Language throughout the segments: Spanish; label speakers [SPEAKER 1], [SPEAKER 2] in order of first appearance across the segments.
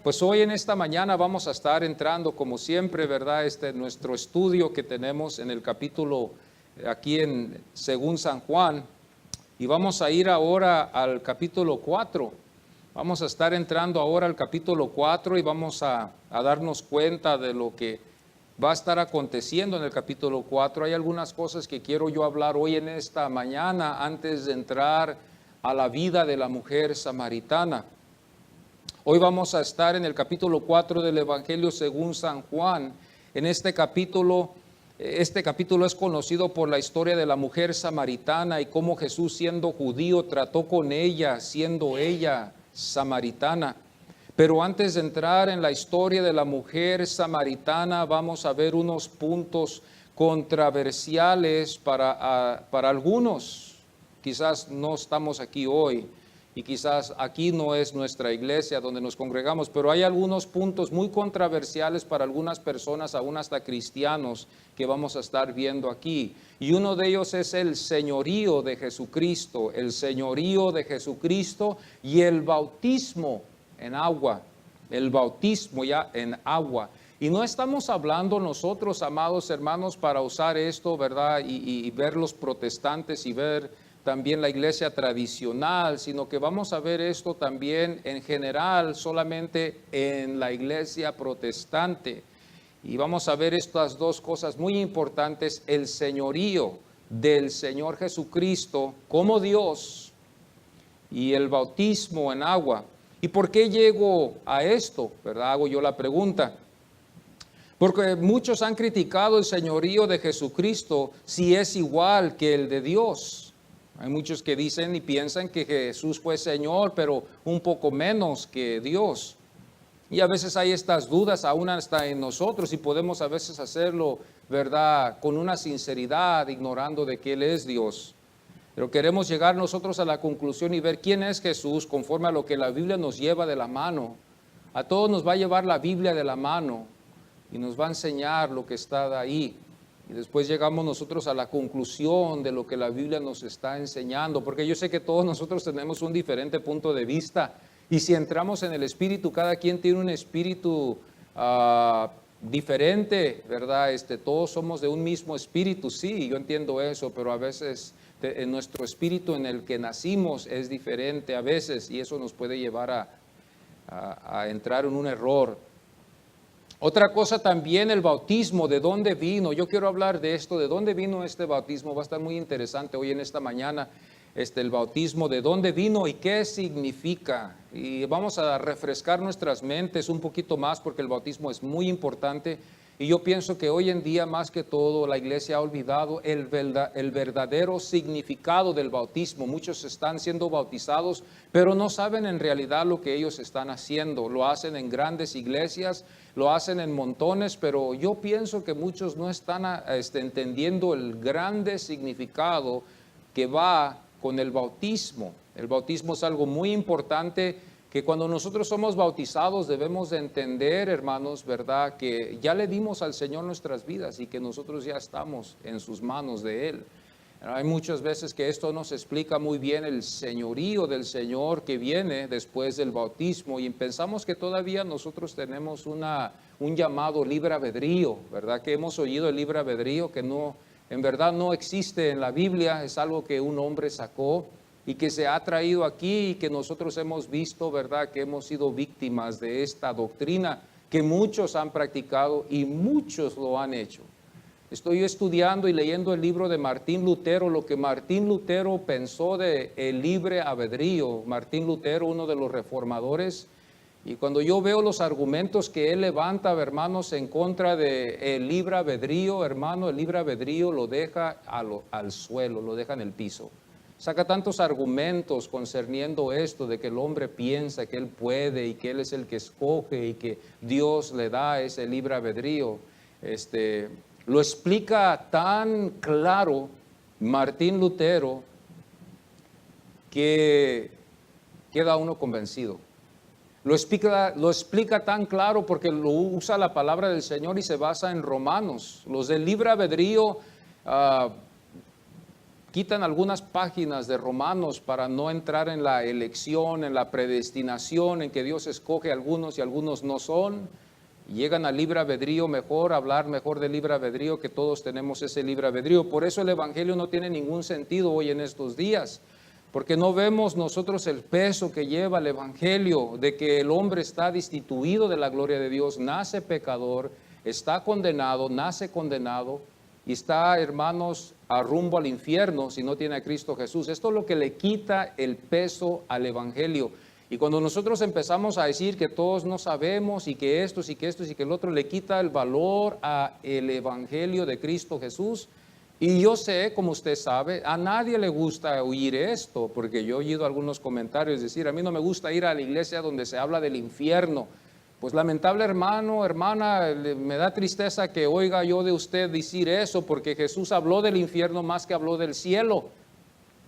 [SPEAKER 1] Pues hoy en esta mañana vamos a estar entrando, como siempre, ¿verdad? Nuestro estudio que tenemos en el capítulo, aquí según San Juan, y vamos a ir ahora al capítulo 4. Vamos a estar entrando ahora al capítulo 4 y vamos a darnos cuenta de lo que va a estar aconteciendo en el capítulo 4. Hay algunas cosas que quiero yo hablar hoy en esta mañana antes de entrar a la vida de la mujer samaritana. Hoy vamos a estar en el capítulo 4 del Evangelio según San Juan. En este capítulo es conocido por la historia de la mujer samaritana y cómo Jesús, siendo judío, trató con ella, siendo ella samaritana. Pero antes de entrar en la historia de la mujer samaritana, vamos a ver unos puntos controversiales para algunos. Quizás no estamos aquí hoy y quizás aquí no es nuestra iglesia donde nos congregamos, pero hay algunos puntos muy controversiales para algunas personas, aún hasta cristianos, que vamos a estar viendo aquí. Y uno de ellos es el señorío de Jesucristo, y el bautismo en agua, el bautismo ya en agua. Y no estamos hablando nosotros, amados hermanos, para usar esto, ¿verdad? Y ver los protestantes y ver también la iglesia tradicional, sino que vamos a ver esto también en general, solamente en la iglesia protestante. Y vamos a ver estas dos cosas muy importantes: el señorío del Señor Jesucristo como Dios y el bautismo en agua. ¿Y por qué llego a esto? ¿Verdad? Hago yo la pregunta. Porque muchos han criticado el señorío de Jesucristo si es igual que el de Dios. Hay muchos que dicen y piensan que Jesús fue Señor, pero un poco menos que Dios. Y a veces hay estas dudas aún hasta en nosotros, y podemos a veces hacerlo, ¿verdad?, con una sinceridad, ignorando de que Él es Dios. Pero queremos llegar nosotros a la conclusión y ver quién es Jesús conforme a lo que la Biblia nos lleva de la mano. A todos nos va a llevar la Biblia de la mano y nos va a enseñar lo que está ahí. Y después llegamos nosotros a la conclusión de lo que la Biblia nos está enseñando, porque yo sé que todos nosotros tenemos un diferente punto de vista, y si entramos en el espíritu, cada quien tiene un espíritu diferente, ¿verdad? Todos somos de un mismo espíritu, sí, yo entiendo eso, pero a veces en nuestro espíritu en el que nacimos es diferente a veces, y eso nos puede llevar a entrar en un error. Otra cosa también, el bautismo, ¿de dónde vino? Yo quiero hablar de esto, ¿de dónde vino este bautismo? Va a estar muy interesante hoy en esta mañana, el bautismo, ¿de dónde vino y qué significa? Y vamos a refrescar nuestras mentes un poquito más, porque el bautismo es muy importante. Y yo pienso que hoy en día, más que todo, la iglesia ha olvidado el verdadero significado del bautismo. Muchos están siendo bautizados, pero no saben en realidad lo que ellos están haciendo. Lo hacen en grandes iglesias, lo hacen en montones, pero yo pienso que muchos no están entendiendo el grande significado que va con el bautismo. El bautismo es algo muy importante, que cuando nosotros somos bautizados debemos de entender, hermanos, ¿verdad?, que ya le dimos al Señor nuestras vidas y que nosotros ya estamos en sus manos de Él. Hay muchas veces que esto nos explica muy bien el señorío del Señor que viene después del bautismo, y pensamos que todavía nosotros tenemos un llamado libre albedrío, ¿verdad? Que hemos oído el libre albedrío, que no, en verdad no existe en la Biblia, es algo que un hombre sacó y que se ha traído aquí, y que nosotros hemos visto, ¿verdad?, que hemos sido víctimas de esta doctrina que muchos han practicado y muchos lo han hecho. Estoy estudiando y leyendo el libro de Martín Lutero, lo que Martín Lutero pensó de el libre albedrío. Martín Lutero, uno de los reformadores, y cuando yo veo los argumentos que él levanta, hermanos, en contra del libre albedrío, hermano, el libre albedrío lo deja al suelo, lo deja en el piso. Saca tantos argumentos concerniendo esto de que el hombre piensa que él puede y que él es el que escoge y que Dios le da ese libre albedrío. Lo explica tan claro Martín Lutero que queda uno convencido. Lo explica tan claro porque lo usa la palabra del Señor y se basa en Romanos. Los del libre albedrío quitan algunas páginas de Romanos para no entrar en la elección, en la predestinación, en que Dios escoge a algunos y algunos no son. Llegan al libre albedrío mejor, hablar mejor del libre albedrío, que todos tenemos ese libre albedrío. Por eso el evangelio no tiene ningún sentido hoy en estos días, porque no vemos nosotros el peso que lleva el evangelio, de que el hombre está destituido de la gloria de Dios, nace pecador, está condenado, nace condenado, y está, hermanos, a rumbo al infierno si no tiene a Cristo Jesús. Esto es lo que le quita el peso al evangelio. Y cuando nosotros empezamos a decir que todos no sabemos y que esto y que esto y que el otro, le quita el valor al evangelio de Cristo Jesús. Y yo sé, como usted sabe, a nadie le gusta oír esto, porque yo he oído algunos comentarios decir, a mí no me gusta ir a la iglesia donde se habla del infierno. Pues lamentable hermano, hermana, me da tristeza que oiga yo de usted decir eso, porque Jesús habló del infierno más que habló del cielo.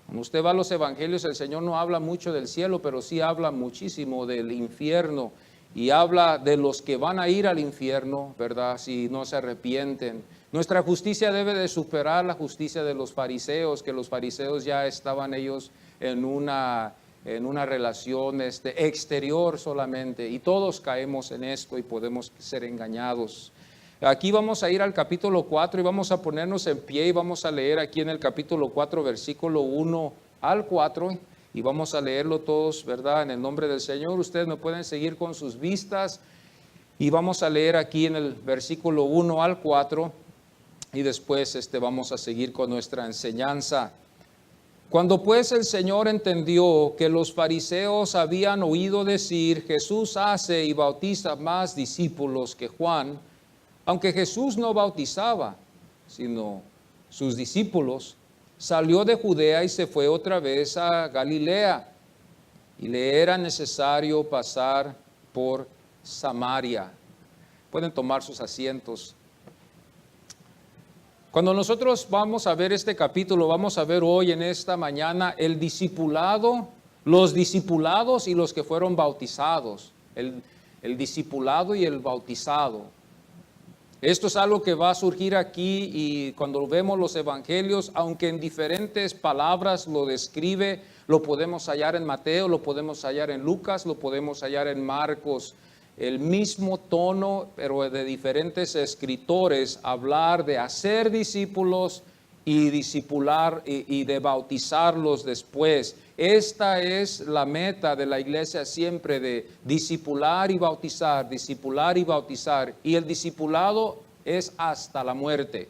[SPEAKER 1] Cuando usted va a los evangelios, el Señor no habla mucho del cielo, pero sí habla muchísimo del infierno, y habla de los que van a ir al infierno, ¿verdad?, si no se arrepienten. Nuestra justicia debe de superar la justicia de los fariseos, que los fariseos ya estaban ellos en una relación exterior solamente, y todos caemos en esto y podemos ser engañados. Aquí vamos a ir al capítulo 4 y vamos a ponernos en pie y vamos a leer aquí en el capítulo 4, versículo 1 al 4, y vamos a leerlo todos, ¿verdad?, en el nombre del Señor. Ustedes me pueden seguir con sus vistas y vamos a leer aquí en el versículo 1 al 4 y después vamos a seguir con nuestra enseñanza. Cuando pues el Señor entendió que los fariseos habían oído decir, Jesús hace y bautiza más discípulos que Juan, aunque Jesús no bautizaba, sino sus discípulos, salió de Judea y se fue otra vez a Galilea, y le era necesario pasar por Samaria. Pueden tomar sus asientos. Cuando nosotros vamos a ver este capítulo, vamos a ver hoy en esta mañana el discipulado, los discipulados y los que fueron bautizados, el discipulado y el bautizado. Esto es algo que va a surgir aquí, y cuando vemos los evangelios, aunque en diferentes palabras lo describe, lo podemos hallar en Mateo, lo podemos hallar en Lucas, lo podemos hallar en Marcos. El mismo tono, pero de diferentes escritores, hablar de hacer discípulos y discipular y de bautizarlos después. Esta es la meta de la iglesia siempre, de discipular y bautizar, discipular y bautizar. Y el discipulado es hasta la muerte.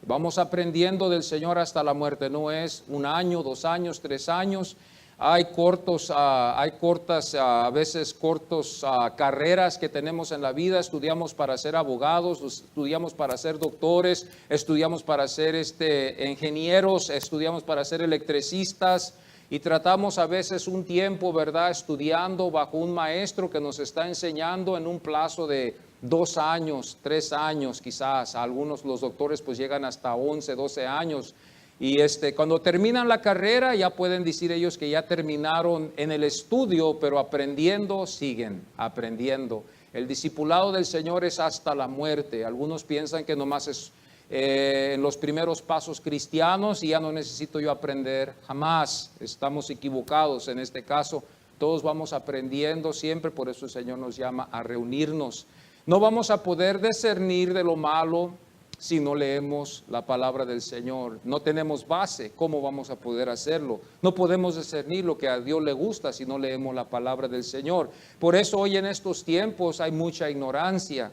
[SPEAKER 1] Vamos aprendiendo del Señor hasta la muerte, no es 1 año, 2 años, 3 años. Hay cortas, a veces cortos carreras que tenemos en la vida. Estudiamos para ser abogados, estudiamos para ser doctores, estudiamos para ser ingenieros, estudiamos para ser electricistas, y tratamos a veces un tiempo, ¿verdad?, estudiando bajo un maestro que nos está enseñando en un plazo de 2 años, 3 años quizás. Algunos, los doctores, pues llegan hasta 11, 12 años. Y cuando terminan la carrera ya pueden decir ellos que ya terminaron en el estudio, pero aprendiendo siguen aprendiendo. El discipulado del Señor es hasta la muerte. Algunos piensan que nomás es en los primeros pasos cristianos y ya no necesito yo aprender. Jamás, estamos equivocados en este caso. Todos vamos aprendiendo siempre, por eso el Señor nos llama a reunirnos. No vamos a poder discernir de lo malo si no leemos la palabra del Señor. No tenemos base, ¿cómo vamos a poder hacerlo? No podemos discernir lo que a Dios le gusta si no leemos la palabra del Señor. Por eso hoy en estos tiempos hay mucha ignorancia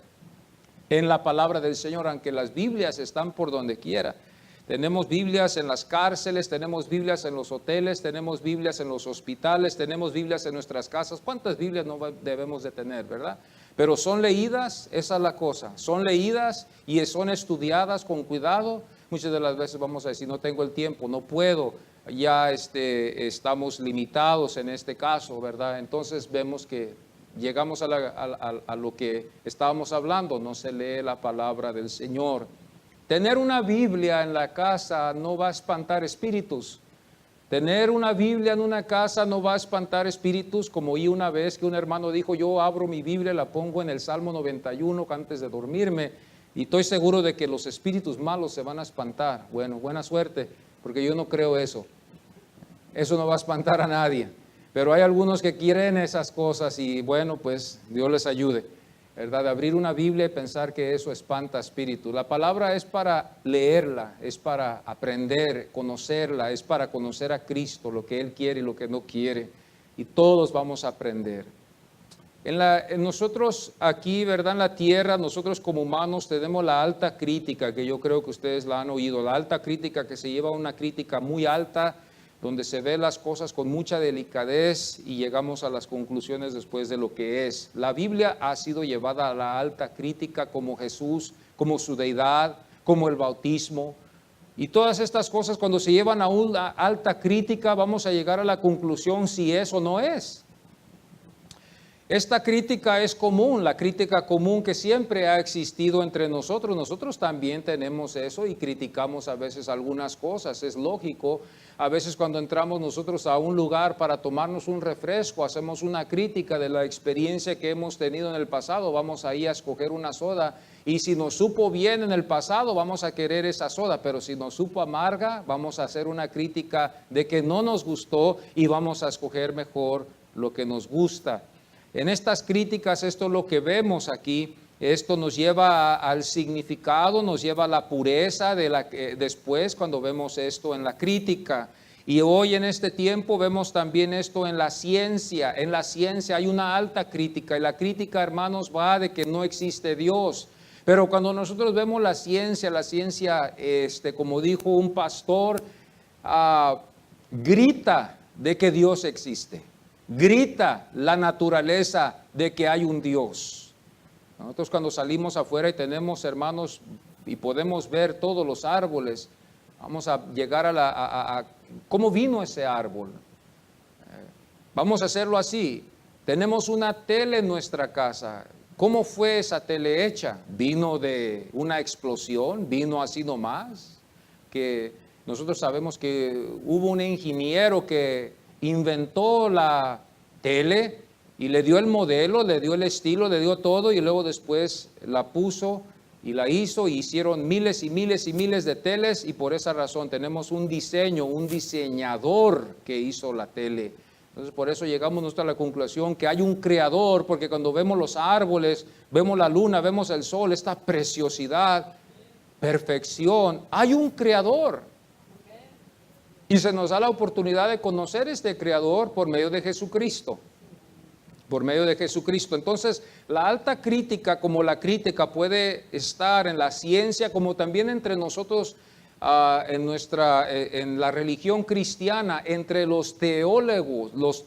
[SPEAKER 1] en la palabra del Señor, aunque las Biblias están por donde quiera. Tenemos Biblias en las cárceles, tenemos Biblias en los hoteles, tenemos Biblias en los hospitales, tenemos Biblias en nuestras casas. ¿Cuántas Biblias no debemos de tener, verdad? Pero son leídas, esa es la cosa, son leídas y son estudiadas con cuidado. Muchas de las veces vamos a decir, no tengo el tiempo, no puedo, ya estamos limitados en este caso, ¿verdad? Entonces vemos que llegamos a lo que estábamos hablando, no se lee la palabra del Señor. Tener una Biblia en la casa no va a espantar espíritus. Tener una Biblia en una casa no va a espantar espíritus, como oí una vez que un hermano dijo, yo abro mi Biblia, la pongo en el Salmo 91 antes de dormirme y estoy seguro de que los espíritus malos se van a espantar. Bueno, buena suerte, porque yo no creo eso. Eso no va a espantar a nadie. Pero hay algunos que quieren esas cosas y bueno, pues Dios les ayude, ¿verdad? De abrir una Biblia y pensar que eso espanta espíritu. La palabra es para leerla, es para aprender, conocerla, es para conocer a Cristo, lo que Él quiere y lo que no quiere. Y todos vamos a aprender. En nosotros aquí, ¿verdad? En la tierra, nosotros como humanos tenemos la alta crítica, que yo creo que ustedes la han oído, la alta crítica que se lleva a una crítica muy alta, donde se ve las cosas con mucha delicadez y llegamos a las conclusiones después de lo que es. La Biblia ha sido llevada a la alta crítica como Jesús, como su deidad, como el bautismo. Y todas estas cosas cuando se llevan a una alta crítica vamos a llegar a la conclusión si es o no es. Esta crítica es común, la crítica común que siempre ha existido entre nosotros. Nosotros también tenemos eso y criticamos a veces algunas cosas, es lógico. A veces cuando entramos nosotros a un lugar para tomarnos un refresco, hacemos una crítica de la experiencia que hemos tenido en el pasado. Vamos ahí a escoger una soda y si nos supo bien en el pasado, vamos a querer esa soda. Pero si nos supo amarga, vamos a hacer una crítica de que no nos gustó y vamos a escoger mejor lo que nos gusta. En estas críticas, esto es lo que vemos aquí, esto nos lleva al significado, nos lleva a la pureza de después cuando vemos esto en la crítica. Y hoy en este tiempo vemos también esto en la ciencia. En la ciencia hay una alta crítica y la crítica, hermanos, va de que no existe Dios. Pero cuando nosotros vemos la ciencia, como dijo un pastor, grita de que Dios existe. Grita la naturaleza de que hay un Dios. Nosotros cuando salimos afuera y tenemos, hermanos, y podemos ver todos los árboles, vamos a llegar a cómo vino ese árbol. Vamos a hacerlo así. Tenemos una tele en nuestra casa. ¿Cómo fue esa tele hecha? ¿Vino de una explosión? ¿Vino así nomás? Que nosotros sabemos que hubo un ingeniero que inventó la tele y le dio el modelo, le dio el estilo, le dio todo y luego después la puso y la hizo y hicieron miles y miles y miles de teles y por esa razón tenemos un diseño, un diseñador que hizo la tele. Entonces por eso llegamos nosotros a la conclusión que hay un creador, porque cuando vemos los árboles, vemos la luna, vemos el sol, esta preciosidad, perfección, hay un creador. Y se nos da la oportunidad de conocer este creador por medio de Jesucristo. Por medio de Jesucristo. Entonces, la alta crítica como la crítica puede estar en la ciencia como también entre nosotros en la religión cristiana, entre los teólogos. Los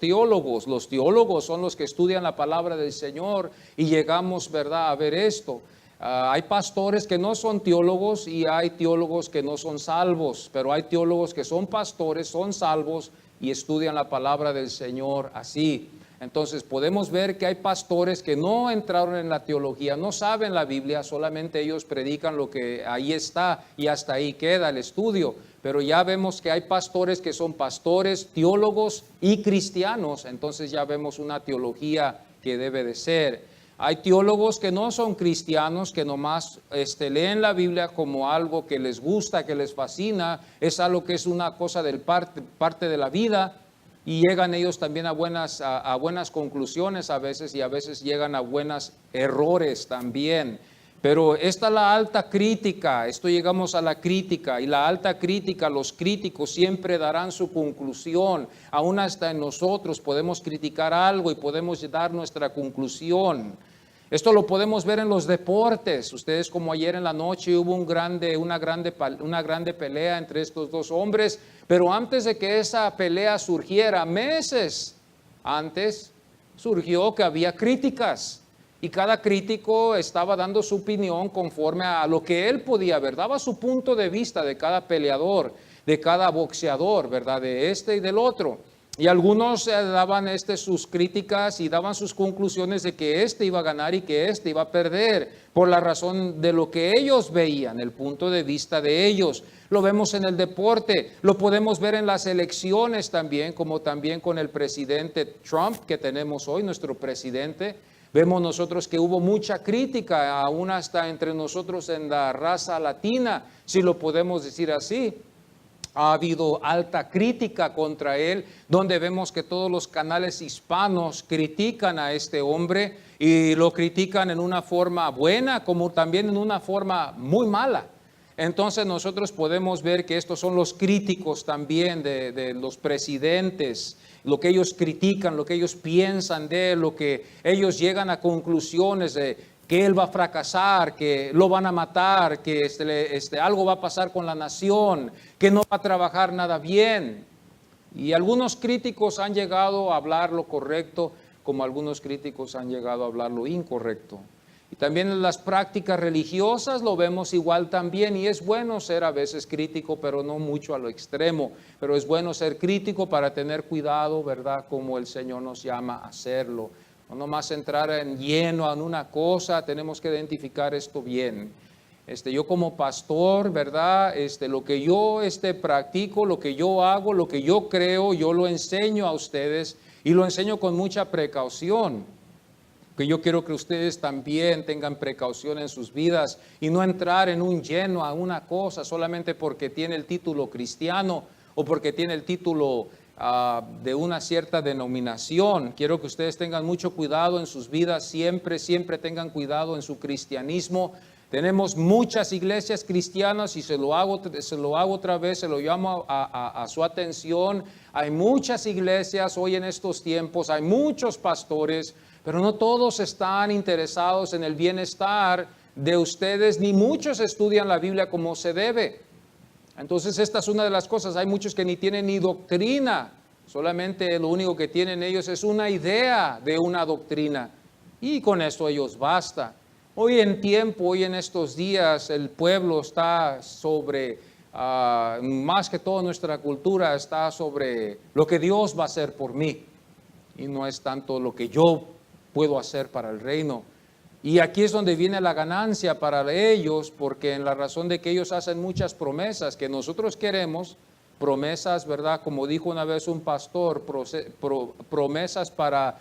[SPEAKER 1] teólogos son los que estudian la palabra del Señor y llegamos, ¿verdad?, a ver esto. Hay pastores que no son teólogos y hay teólogos que no son salvos, pero hay teólogos que son pastores, son salvos y estudian la palabra del Señor así. Entonces podemos ver que hay pastores que no entraron en la teología, no saben la Biblia, solamente ellos predican lo que ahí está y hasta ahí queda el estudio. Pero ya vemos que hay pastores que son pastores, teólogos y cristianos, entonces ya vemos una teología que debe de ser. Hay teólogos que no son cristianos, que nomás leen la Biblia como algo que les gusta, que les fascina, es algo que es una cosa del parte de la vida y llegan ellos también a buenas conclusiones a veces y a veces llegan a buenos errores también. Pero esta es la alta crítica, esto llegamos a la crítica y la alta crítica, los críticos siempre darán su conclusión, aún hasta en nosotros podemos criticar algo y podemos dar nuestra conclusión. Esto lo podemos ver en los deportes. Ustedes como ayer en la noche hubo una grande pelea entre estos dos hombres, pero antes de que esa pelea surgiera, meses antes, surgió que había críticas. Y cada crítico estaba dando su opinión conforme a lo que él podía ver. Daba su punto de vista de cada peleador, de cada boxeador, ¿verdad? De este y del otro. Y algunos daban sus críticas y daban sus conclusiones de que este iba a ganar y que este iba a perder por la razón de lo que ellos veían, el punto de vista de ellos. Lo vemos en el deporte, lo podemos ver en las elecciones también, como también con el presidente Trump que tenemos hoy, nuestro presidente. Vemos nosotros que hubo mucha crítica, aún hasta entre nosotros en la raza latina, si lo podemos decir así. Ha habido alta crítica contra él, donde vemos que todos los canales hispanos critican a este hombre y lo critican en una forma buena como también en una forma muy mala. Entonces nosotros podemos ver que estos son los críticos también de los presidentes, lo que ellos critican, lo que ellos piensan de él, lo que ellos llegan a conclusiones de que él va a fracasar, que lo van a matar, que algo va a pasar con la nación, que no va a trabajar nada bien. Y algunos críticos han llegado a hablar lo correcto, como algunos críticos han llegado a hablar lo incorrecto. Y también en las prácticas religiosas lo vemos igual también, y es bueno ser a veces crítico, pero no mucho a lo extremo, pero es bueno ser crítico para tener cuidado, ¿verdad?, como el Señor nos llama a hacerlo. No nomás entrar en lleno en una cosa, tenemos que identificar esto bien. Yo como pastor, ¿verdad? Lo que yo practico, lo que yo hago, lo que yo creo, yo lo enseño a ustedes y lo enseño con mucha precaución. Que yo quiero que ustedes también tengan precaución en sus vidas y no entrar en un lleno a una cosa solamente porque tiene el título cristiano o porque tiene el título de una cierta denominación. Quiero que ustedes tengan mucho cuidado en sus vidas, siempre tengan cuidado en su cristianismo. Tenemos muchas iglesias cristianas y se lo hago otra vez, se lo llamo a su atención. Hay muchas iglesias hoy en estos tiempos, hay muchos pastores, pero no todos están interesados en el bienestar de ustedes, ni muchos estudian la Biblia como se debe. Entonces esta es una de las cosas, hay muchos que ni tienen ni doctrina, solamente lo único que tienen ellos es una idea de una doctrina y con eso ellos basta. Hoy en estos días el pueblo está sobre, más que toda nuestra cultura está sobre lo que Dios va a hacer por mí y no es tanto lo que yo puedo hacer para el reino. Y aquí es donde viene la ganancia para ellos, porque en la razón de que ellos hacen muchas promesas que nosotros queremos, promesas, ¿verdad? Como dijo una vez un pastor, promesas para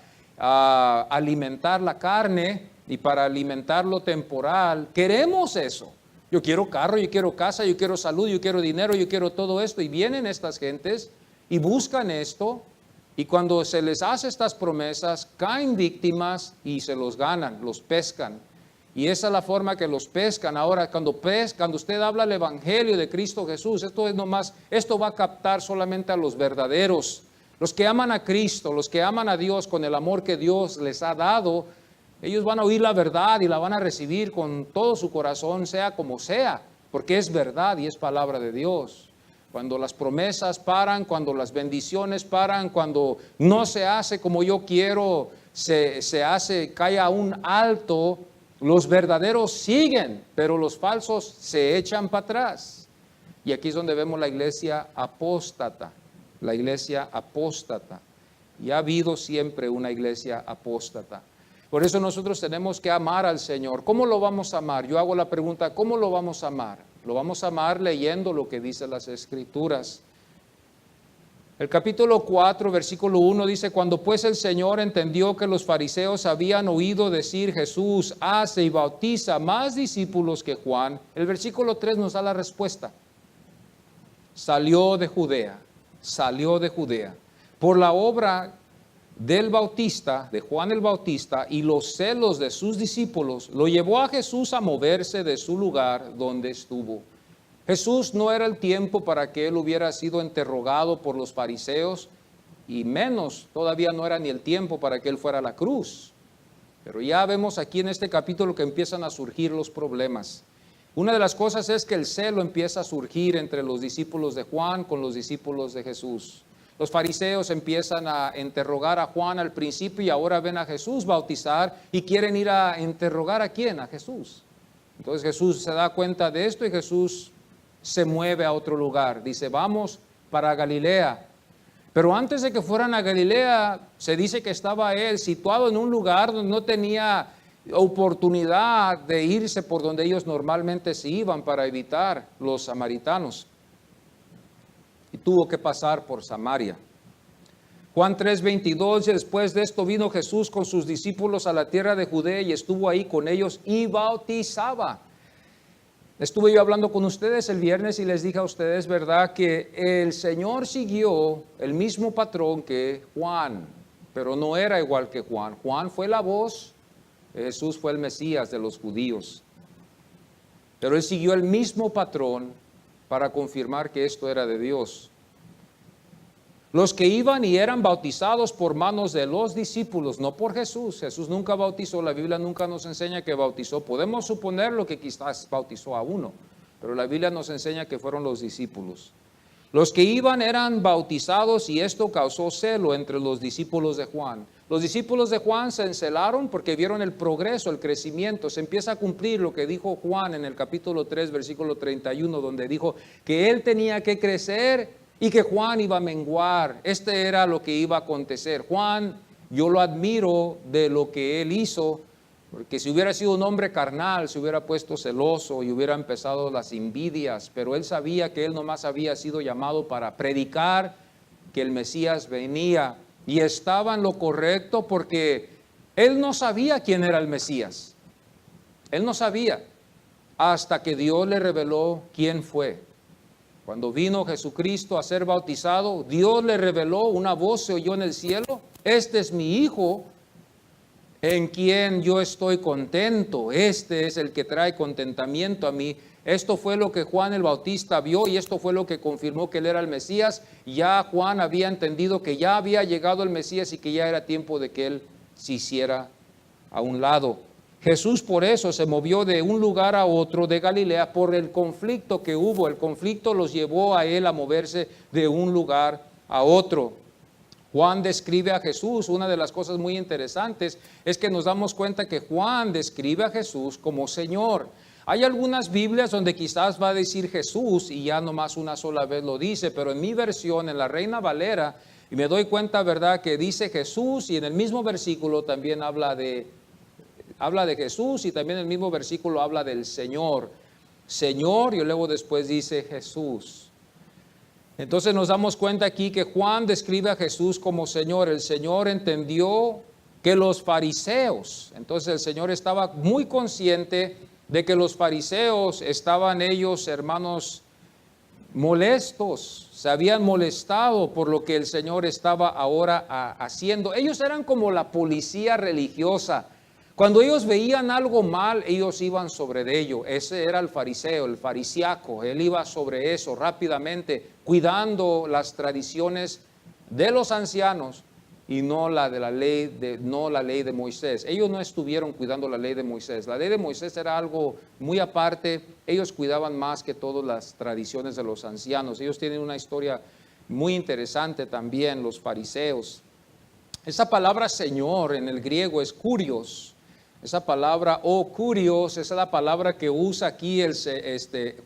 [SPEAKER 1] alimentar la carne y para alimentar lo temporal. Queremos eso. Yo quiero carro, yo quiero casa, yo quiero salud, yo quiero dinero, yo quiero todo esto. Y vienen estas gentes y buscan esto. Y cuando se les hace estas promesas, caen víctimas y se los ganan, los pescan. Y esa es la forma que los pescan. Ahora, cuando usted habla el Evangelio de Cristo Jesús, esto va a captar solamente a los verdaderos. Los que aman a Cristo, los que aman a Dios con el amor que Dios les ha dado, ellos van a oír la verdad y la van a recibir con todo su corazón, sea como sea, porque es verdad y es palabra de Dios. Cuando las promesas paran, cuando las bendiciones paran, cuando no se hace como yo quiero, cae a un alto, los verdaderos siguen, pero los falsos se echan para atrás. Y aquí es donde vemos la iglesia apóstata, la iglesia apóstata. Y ha habido siempre una iglesia apóstata. Por eso nosotros tenemos que amar al Señor. ¿Cómo lo vamos a amar? Yo hago la pregunta, ¿cómo lo vamos a amar? Lo vamos a amar leyendo lo que dicen las Escrituras. El capítulo 4, versículo 1 dice, cuando pues el Señor entendió que los fariseos habían oído decir, Jesús hace y bautiza más discípulos que Juan, el versículo 3 nos da la respuesta. Salió de Judea, por la obra del Bautista, de Juan el Bautista, y los celos de sus discípulos, lo llevó a Jesús a moverse de su lugar donde estuvo. Jesús no era el tiempo para que él hubiera sido interrogado por los fariseos, y menos, todavía no era ni el tiempo para que él fuera a la cruz. Pero ya vemos aquí en este capítulo que empiezan a surgir los problemas. Una de las cosas es que el celo empieza a surgir entre los discípulos de Juan con los discípulos de Jesús. Los fariseos empiezan a interrogar a Juan al principio y ahora ven a Jesús bautizar y quieren ir a interrogar ¿a quién? A Jesús. Entonces Jesús se da cuenta de esto y Jesús se mueve a otro lugar. Dice, vamos para Galilea. Pero antes de que fueran a Galilea, se dice que estaba él situado en un lugar donde no tenía oportunidad de irse por donde ellos normalmente se iban para evitar los samaritanos. Y tuvo que pasar por Samaria. Juan 3:22, después de esto vino Jesús con sus discípulos a la tierra de Judea y estuvo ahí con ellos y bautizaba. Estuve yo hablando con ustedes el viernes y les dije a ustedes, ¿verdad?, que el Señor siguió el mismo patrón que Juan, pero no era igual que Juan. Juan fue la voz, Jesús fue el Mesías de los judíos. Pero él siguió el mismo patrón para confirmar que esto era de Dios. Los que iban y eran bautizados por manos de los discípulos, no por Jesús. Jesús nunca bautizó, la Biblia nunca nos enseña que bautizó. Podemos suponer lo que quizás bautizó a uno, pero la Biblia nos enseña que fueron los discípulos. Los que iban eran bautizados y esto causó celo entre los discípulos de Juan. Los discípulos de Juan se encelaron porque vieron el progreso, el crecimiento. Se empieza a cumplir lo que dijo Juan en el capítulo 3, versículo 31, donde dijo que él tenía que crecer y que Juan iba a menguar. Este era lo que iba a acontecer. Juan, yo lo admiro de lo que él hizo, porque si hubiera sido un hombre carnal, se hubiera puesto celoso y hubiera empezado las envidias, pero él sabía que él nomás había sido llamado para predicar que el Mesías venía y estaba en lo correcto porque él no sabía quién era el Mesías. Él no sabía hasta que Dios le reveló quién fue. Cuando vino Jesucristo a ser bautizado, Dios le reveló, una voz se oyó en el cielo: este es mi Hijo, en quien yo estoy contento. Este es el que trae contentamiento a mí. Esto fue lo que Juan el Bautista vio y esto fue lo que confirmó que él era el Mesías. Ya Juan había entendido que ya había llegado el Mesías y que ya era tiempo de que él se hiciera a un lado. Jesús por eso se movió de un lugar a otro de Galilea por el conflicto que hubo. El conflicto los llevó a él a moverse de un lugar a otro. Juan describe a Jesús. Una de las cosas muy interesantes es que nos damos cuenta que Juan describe a Jesús como Señor. Hay algunas Biblias donde quizás va a decir Jesús y ya nomás una sola vez lo dice, pero en mi versión, en la Reina Valera, y me doy cuenta, ¿verdad?, que dice Jesús y en el mismo versículo también habla de Jesús y también en el mismo versículo habla del Señor. Señor, y luego después dice Jesús. Entonces nos damos cuenta aquí que Juan describe a Jesús como Señor. El Señor entendió que los fariseos, entonces el Señor estaba muy consciente de que los fariseos estaban ellos, hermanos, molestos, se habían molestado por lo que el Señor estaba ahora haciendo. Ellos eran como la policía religiosa. Cuando ellos veían algo mal, ellos iban sobre ello. Ese era el fariseo, el farisiaco. Él iba sobre eso rápidamente, cuidando las tradiciones de los ancianos y no la ley de Moisés. Ellos no estuvieron cuidando la ley de Moisés. La ley de Moisés era algo muy aparte. Ellos cuidaban más que todas las tradiciones de los ancianos. Ellos tienen una historia muy interesante también, los fariseos. Esa palabra Señor en el griego es kurios. Esa palabra, kurios, esa es la palabra que usa aquí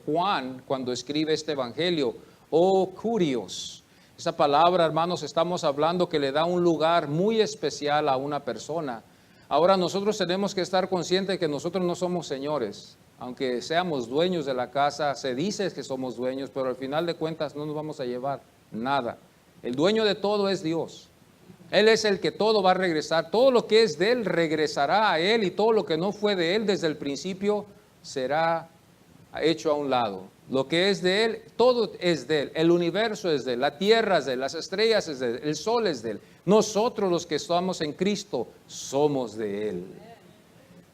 [SPEAKER 1] Juan cuando escribe este evangelio. Kurios. Esa palabra, hermanos, estamos hablando que le da un lugar muy especial a una persona. Ahora nosotros tenemos que estar conscientes que nosotros no somos señores. Aunque seamos dueños de la casa, se dice que somos dueños, pero al final de cuentas no nos vamos a llevar nada. El dueño de todo es Dios. Él es el que todo va a regresar. Todo lo que es de Él regresará a Él y todo lo que no fue de Él desde el principio será hecho a un lado. Lo que es de Él, todo es de Él. El universo es de Él, la tierra es de Él, las estrellas es de Él, el sol es de Él. Nosotros los que estamos en Cristo somos de Él.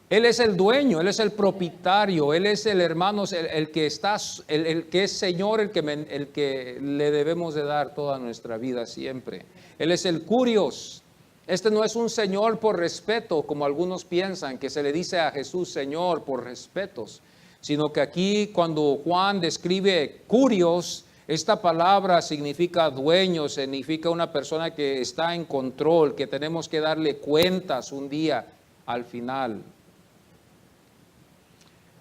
[SPEAKER 1] Él es el dueño, Él es el propietario, Él es el hermano, el que es Señor, el que le debemos de dar toda nuestra vida siempre. Él es el kurios. Este no es un Señor por respeto, como algunos piensan, que se le dice a Jesús Señor por respetos, sino que aquí cuando Juan describe kurios, esta palabra significa dueño, significa una persona que está en control, que tenemos que darle cuentas un día al final.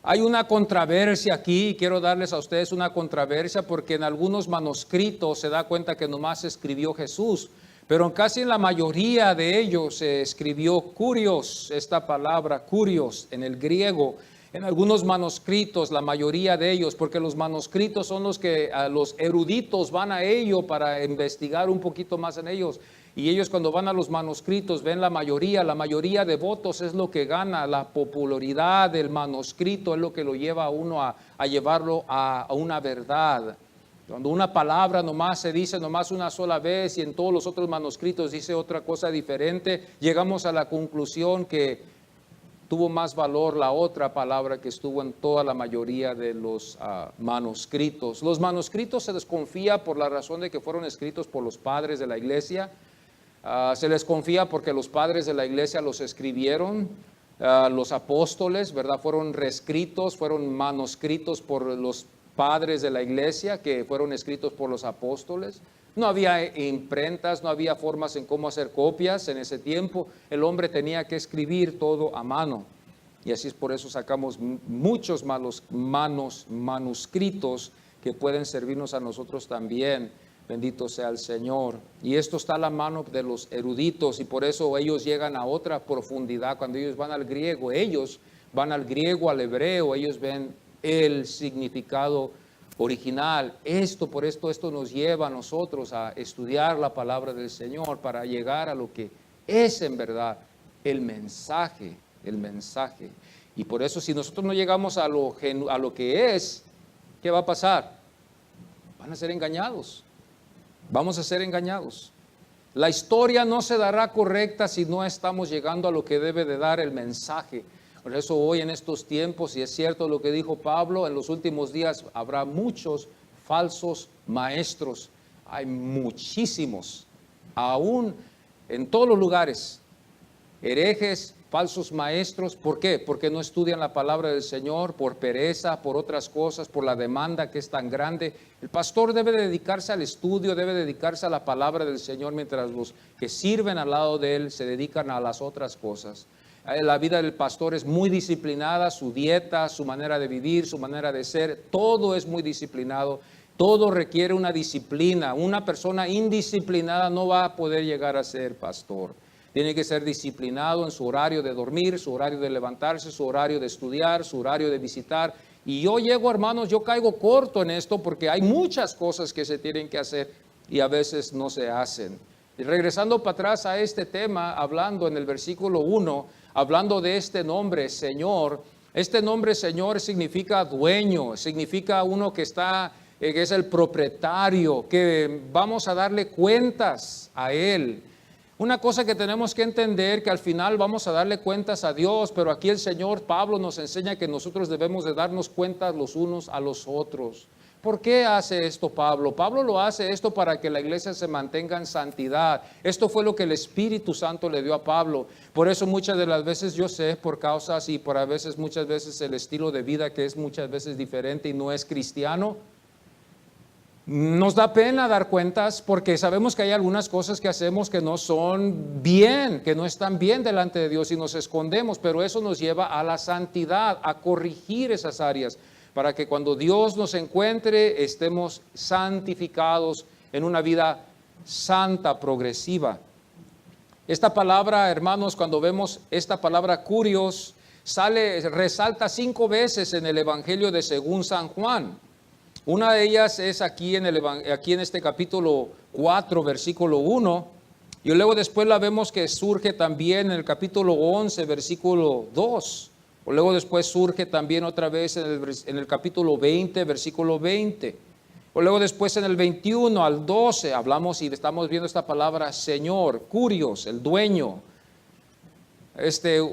[SPEAKER 1] Hay una controversia aquí, quiero darles a ustedes una controversia porque en algunos manuscritos se da cuenta que nomás escribió Jesús, pero casi en la mayoría de ellos se escribió kurios, esta palabra kurios en el griego. En algunos manuscritos, la mayoría de ellos, porque los manuscritos son los que los eruditos van a ello para investigar un poquito más en ellos. Y ellos cuando van a los manuscritos ven la mayoría de votos es lo que gana, la popularidad del manuscrito es lo que lo lleva a uno a llevarlo a una verdad. Cuando una palabra nomás se dice nomás una sola vez y en todos los otros manuscritos dice otra cosa diferente, llegamos a la conclusión que tuvo más valor la otra palabra que estuvo en toda la mayoría de los manuscritos. Los manuscritos se desconfía por la razón de que fueron escritos por los padres de la iglesia. Se les confía porque los padres de la iglesia los escribieron, los apóstoles, ¿verdad? Fueron reescritos, fueron manuscritos por los padres de la iglesia que fueron escritos por los apóstoles. No había imprentas, no había formas en cómo hacer copias en ese tiempo. El hombre tenía que escribir todo a mano. Y así es por eso sacamos muchos manuscritos que pueden servirnos a nosotros también. Bendito sea el Señor. Y esto está a la mano de los eruditos y por eso ellos llegan a otra profundidad. Cuando ellos van al griego, al hebreo, ellos ven el significado original. Por esto nos lleva a nosotros a estudiar la palabra del Señor para llegar a lo que es en verdad el mensaje. Y por eso si nosotros no llegamos a lo que es, ¿qué va a pasar? Van a ser engañados. Vamos a ser engañados. La historia no se dará correcta si no estamos llegando a lo que debe de dar el mensaje. Por eso hoy en estos tiempos, y es cierto lo que dijo Pablo, en los últimos días habrá muchos falsos maestros. Hay muchísimos, aún en todos los lugares, herejes, falsos maestros. ¿Por qué? Porque no estudian la palabra del Señor, por pereza, por otras cosas, por la demanda que es tan grande. El pastor debe dedicarse al estudio, debe dedicarse a la palabra del Señor, mientras los que sirven al lado de él se dedican a las otras cosas. La vida del pastor es muy disciplinada, su dieta, su manera de vivir, su manera de ser, todo es muy disciplinado. Todo requiere una disciplina. Una persona indisciplinada no va a poder llegar a ser pastor. Tiene que ser disciplinado en su horario de dormir, su horario de levantarse, su horario de estudiar, su horario de visitar. Y yo hermanos, yo caigo corto en esto porque hay muchas cosas que se tienen que hacer y a veces no se hacen. Y regresando para atrás a este tema, hablando en el versículo 1, hablando de este nombre, Señor. Este nombre, Señor, significa dueño, significa uno que es el propietario, que vamos a darle cuentas a Él. Una cosa que tenemos que entender, que al final vamos a darle cuentas a Dios, pero aquí el Señor Pablo nos enseña que nosotros debemos de darnos cuentas los unos a los otros. ¿Por qué hace esto Pablo? Pablo lo hace esto para que la iglesia se mantenga en santidad. Esto fue lo que el Espíritu Santo le dio a Pablo. Por eso muchas de las veces yo sé, por causas y muchas veces el estilo de vida que es muchas veces diferente y no es cristiano, nos da pena dar cuentas porque sabemos que hay algunas cosas que hacemos que no son bien, que no están bien delante de Dios y nos escondemos, pero eso nos lleva a la santidad, a corregir esas áreas, para que cuando Dios nos encuentre estemos santificados en una vida santa, progresiva. Esta palabra, hermanos, cuando vemos esta palabra curios, resalta 5 veces en el Evangelio de según San Juan. Una de ellas es aquí en este capítulo 4, versículo 1, y luego después la vemos que surge también en el capítulo 11, versículo 2, o luego después surge también otra vez en el capítulo 20, versículo 20, o luego después en el 21 al 12 hablamos y estamos viendo esta palabra Señor, curios, el dueño.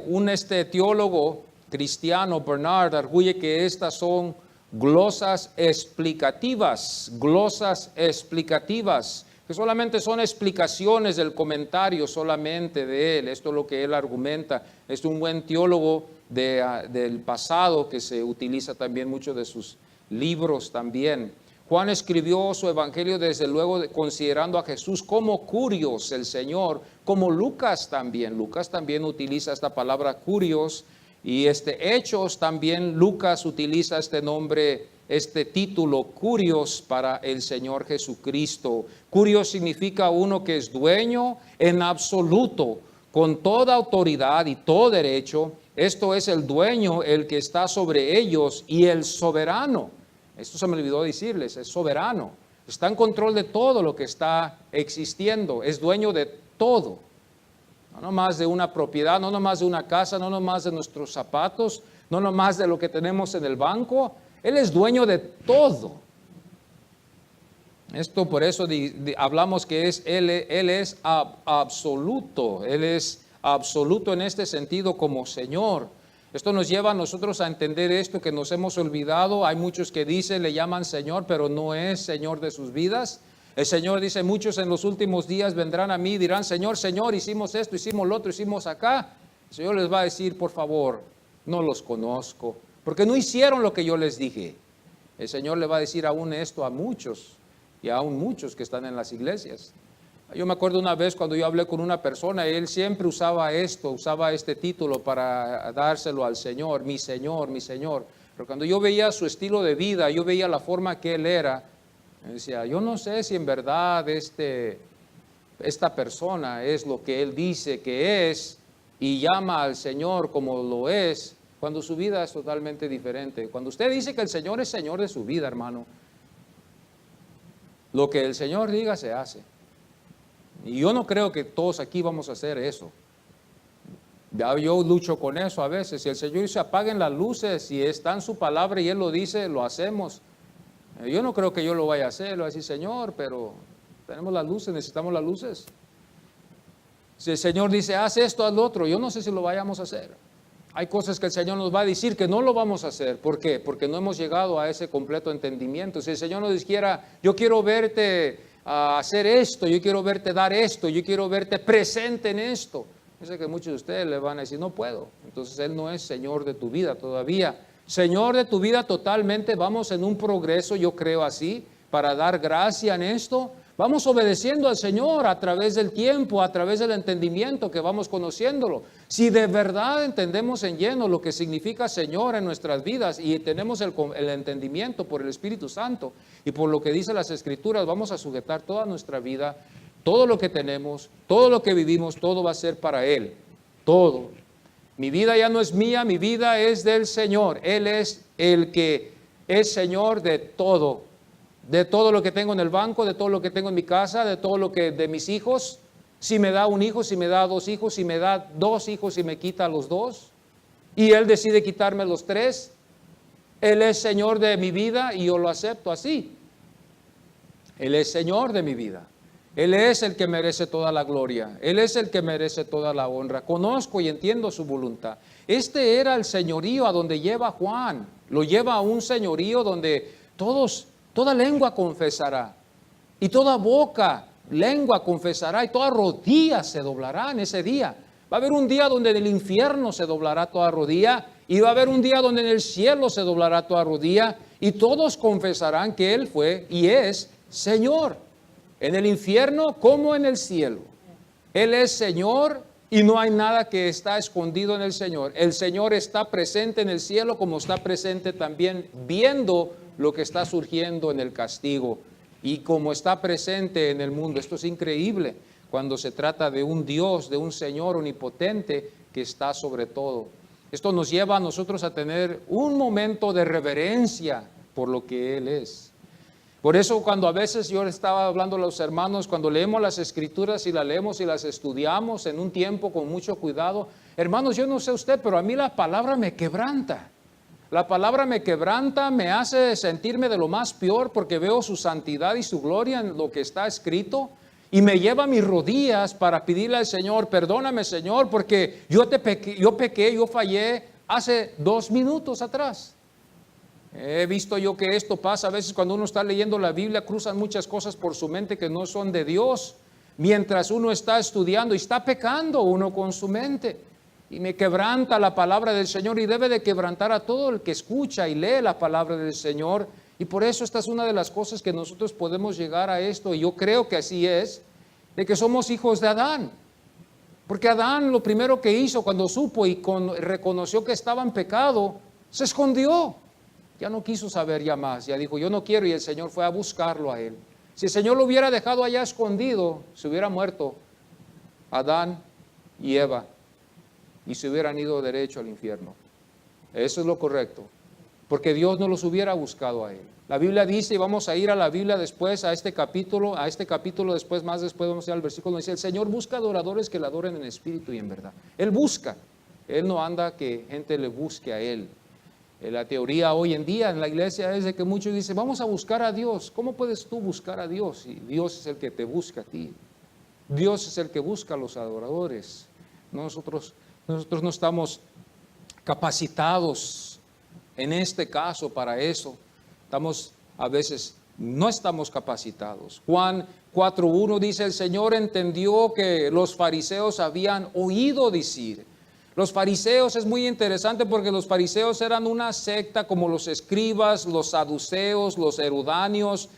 [SPEAKER 1] Un teólogo cristiano, Bernard, arguye que estas son glosas explicativas, que solamente son explicaciones del comentario solamente de él. Esto es lo que él argumenta. Es un buen teólogo del pasado que se utiliza también mucho de sus libros también. Juan escribió su evangelio desde luego considerando a Jesús como curios, el Señor, como Lucas también. Lucas también utiliza esta palabra curios. Y Hechos también, Lucas utiliza este nombre, este título, curios, para el Señor Jesucristo. Curios significa uno que es dueño en absoluto, con toda autoridad y todo derecho. Esto es el dueño, el que está sobre ellos, y el soberano. Esto se me olvidó decirles, es soberano. Está en control de todo lo que está existiendo. Es dueño de todo. No nomás de una propiedad, no nomás de una casa, no nomás de nuestros zapatos, no nomás de lo que tenemos en el banco. Él es dueño de todo. Esto por eso hablamos que Él es absoluto. Él es absoluto en este sentido como Señor. Esto nos lleva a nosotros a entender esto que nos hemos olvidado. Hay muchos que dicen, le llaman Señor, pero no es Señor de sus vidas. El Señor dice, muchos en los últimos días vendrán a mí y dirán, Señor, Señor, hicimos esto, hicimos lo otro, hicimos acá. El Señor les va a decir, por favor, no los conozco, porque no hicieron lo que yo les dije. El Señor le va a decir aún esto a muchos, y aún muchos que están en las iglesias. Yo me acuerdo una vez cuando yo hablé con una persona, él siempre usaba este título para dárselo al Señor, mi Señor, mi Señor. Pero cuando yo veía su estilo de vida, yo veía la forma que él era, me decía, yo no sé si en verdad esta persona es lo que él dice que es y llama al Señor como lo es, cuando su vida es totalmente diferente. Cuando usted dice que el Señor es Señor de su vida, hermano, lo que el Señor diga se hace. Y yo no creo que todos aquí vamos a hacer eso. Ya yo lucho con eso a veces. Si el Señor dice apaguen las luces y está en su palabra y Él lo dice, lo hacemos. Yo no creo que yo lo vaya a hacer. Lo voy a decir, Señor, pero tenemos las luces, necesitamos las luces. Si el Señor dice haz esto, haz lo otro, yo no sé si lo vayamos a hacer. Hay cosas que el Señor nos va a decir que no lo vamos a hacer. ¿Por qué? Porque no hemos llegado a ese completo entendimiento. Si el Señor nos dijera, yo quiero verte hacer esto, yo quiero verte dar esto, yo quiero verte presente en esto. Yo sé que muchos de ustedes le van a decir, no puedo. Entonces Él no es Señor de tu vida todavía. Señor de tu vida totalmente, vamos en un progreso, yo creo así, para dar gracia en esto. Vamos obedeciendo al Señor a través del tiempo, a través del entendimiento que vamos conociéndolo. Si de verdad entendemos en lleno lo que significa Señor en nuestras vidas y tenemos el entendimiento por el Espíritu Santo y por lo que dice las Escrituras, vamos a sujetar toda nuestra vida, todo lo que tenemos, todo lo que vivimos, todo va a ser para Él. Todo. Mi vida ya no es mía, mi vida es del Señor. Él es el que es Señor de todo. De todo lo que tengo en el banco, de todo lo que tengo en mi casa, de todo lo que de mis hijos. Si me da un hijo, si me da dos hijos, si me da dos hijos y me quita los dos. Y Él decide quitarme los tres. Él es Señor de mi vida y yo lo acepto así. Él es Señor de mi vida. Él es el que merece toda la gloria. Él es el que merece toda la honra. Conozco y entiendo su voluntad. Este era el señorío a donde lleva Juan. Lo lleva a un señorío donde toda lengua confesará. Y toda boca, lengua confesará. Y toda rodilla se doblará en ese día. Va a haber un día donde en el infierno se doblará toda rodilla. Y va a haber un día donde en el cielo se doblará toda rodilla. Y todos confesarán que Él fue y es Señor. En el infierno como en el cielo. Él es Señor y no hay nada que está escondido en el Señor. El Señor está presente en el cielo como está presente también viendo lo que está surgiendo en el castigo y como está presente en el mundo. Esto es increíble cuando se trata de un Dios, de un Señor omnipotente que está sobre todo. Esto nos lleva a nosotros a tener un momento de reverencia por lo que Él es. Por eso cuando a veces yo estaba hablando a los hermanos, cuando leemos las Escrituras y las leemos y las estudiamos en un tiempo con mucho cuidado, hermanos, yo no sé usted, pero a mí la palabra me quebranta. La palabra me quebranta, me hace sentirme de lo más peor porque veo su santidad y su gloria en lo que está escrito y me lleva a mis rodillas para pedirle al Señor, perdóname Señor, porque yo pequé, yo fallé hace 2 minutos atrás. He visto yo que esto pasa a veces cuando uno está leyendo la Biblia, cruzan muchas cosas por su mente que no son de Dios, mientras uno está estudiando y está pecando uno con su mente. Y me quebranta la palabra del Señor y debe de quebrantar a todo el que escucha y lee la palabra del Señor. Y por eso esta es una de las cosas que nosotros podemos llegar a esto, y yo creo que así es, de que somos hijos de Adán. Porque Adán lo primero que hizo cuando supo y reconoció que estaba en pecado, se escondió. Ya no quiso saber ya más, ya dijo yo no quiero, y el Señor fue a buscarlo a él. Si el Señor lo hubiera dejado allá escondido, se hubiera muerto Adán y Eva y se hubieran ido derecho al infierno. Eso es lo correcto. porque Dios no los hubiera buscado a él. La Biblia dice, y vamos a ir a la Biblia después, a este capítulo después, más después vamos a ir al versículo donde dice, el Señor busca adoradores que le adoren en espíritu y en verdad. Él busca, Él no anda que gente le busque a Él. La teoría hoy en día en la iglesia es de que muchos dicen, vamos a buscar a Dios. ¿Cómo puedes tú buscar a Dios? Si Dios es el que te busca a ti. Dios es el que busca a los adoradores. Nosotros no estamos capacitados en este caso para eso. A veces no estamos capacitados. Juan 4:1 dice, el Señor entendió que los fariseos habían oído decir. Los fariseos es muy interesante porque los fariseos eran una secta como los escribas, los saduceos, los herodianos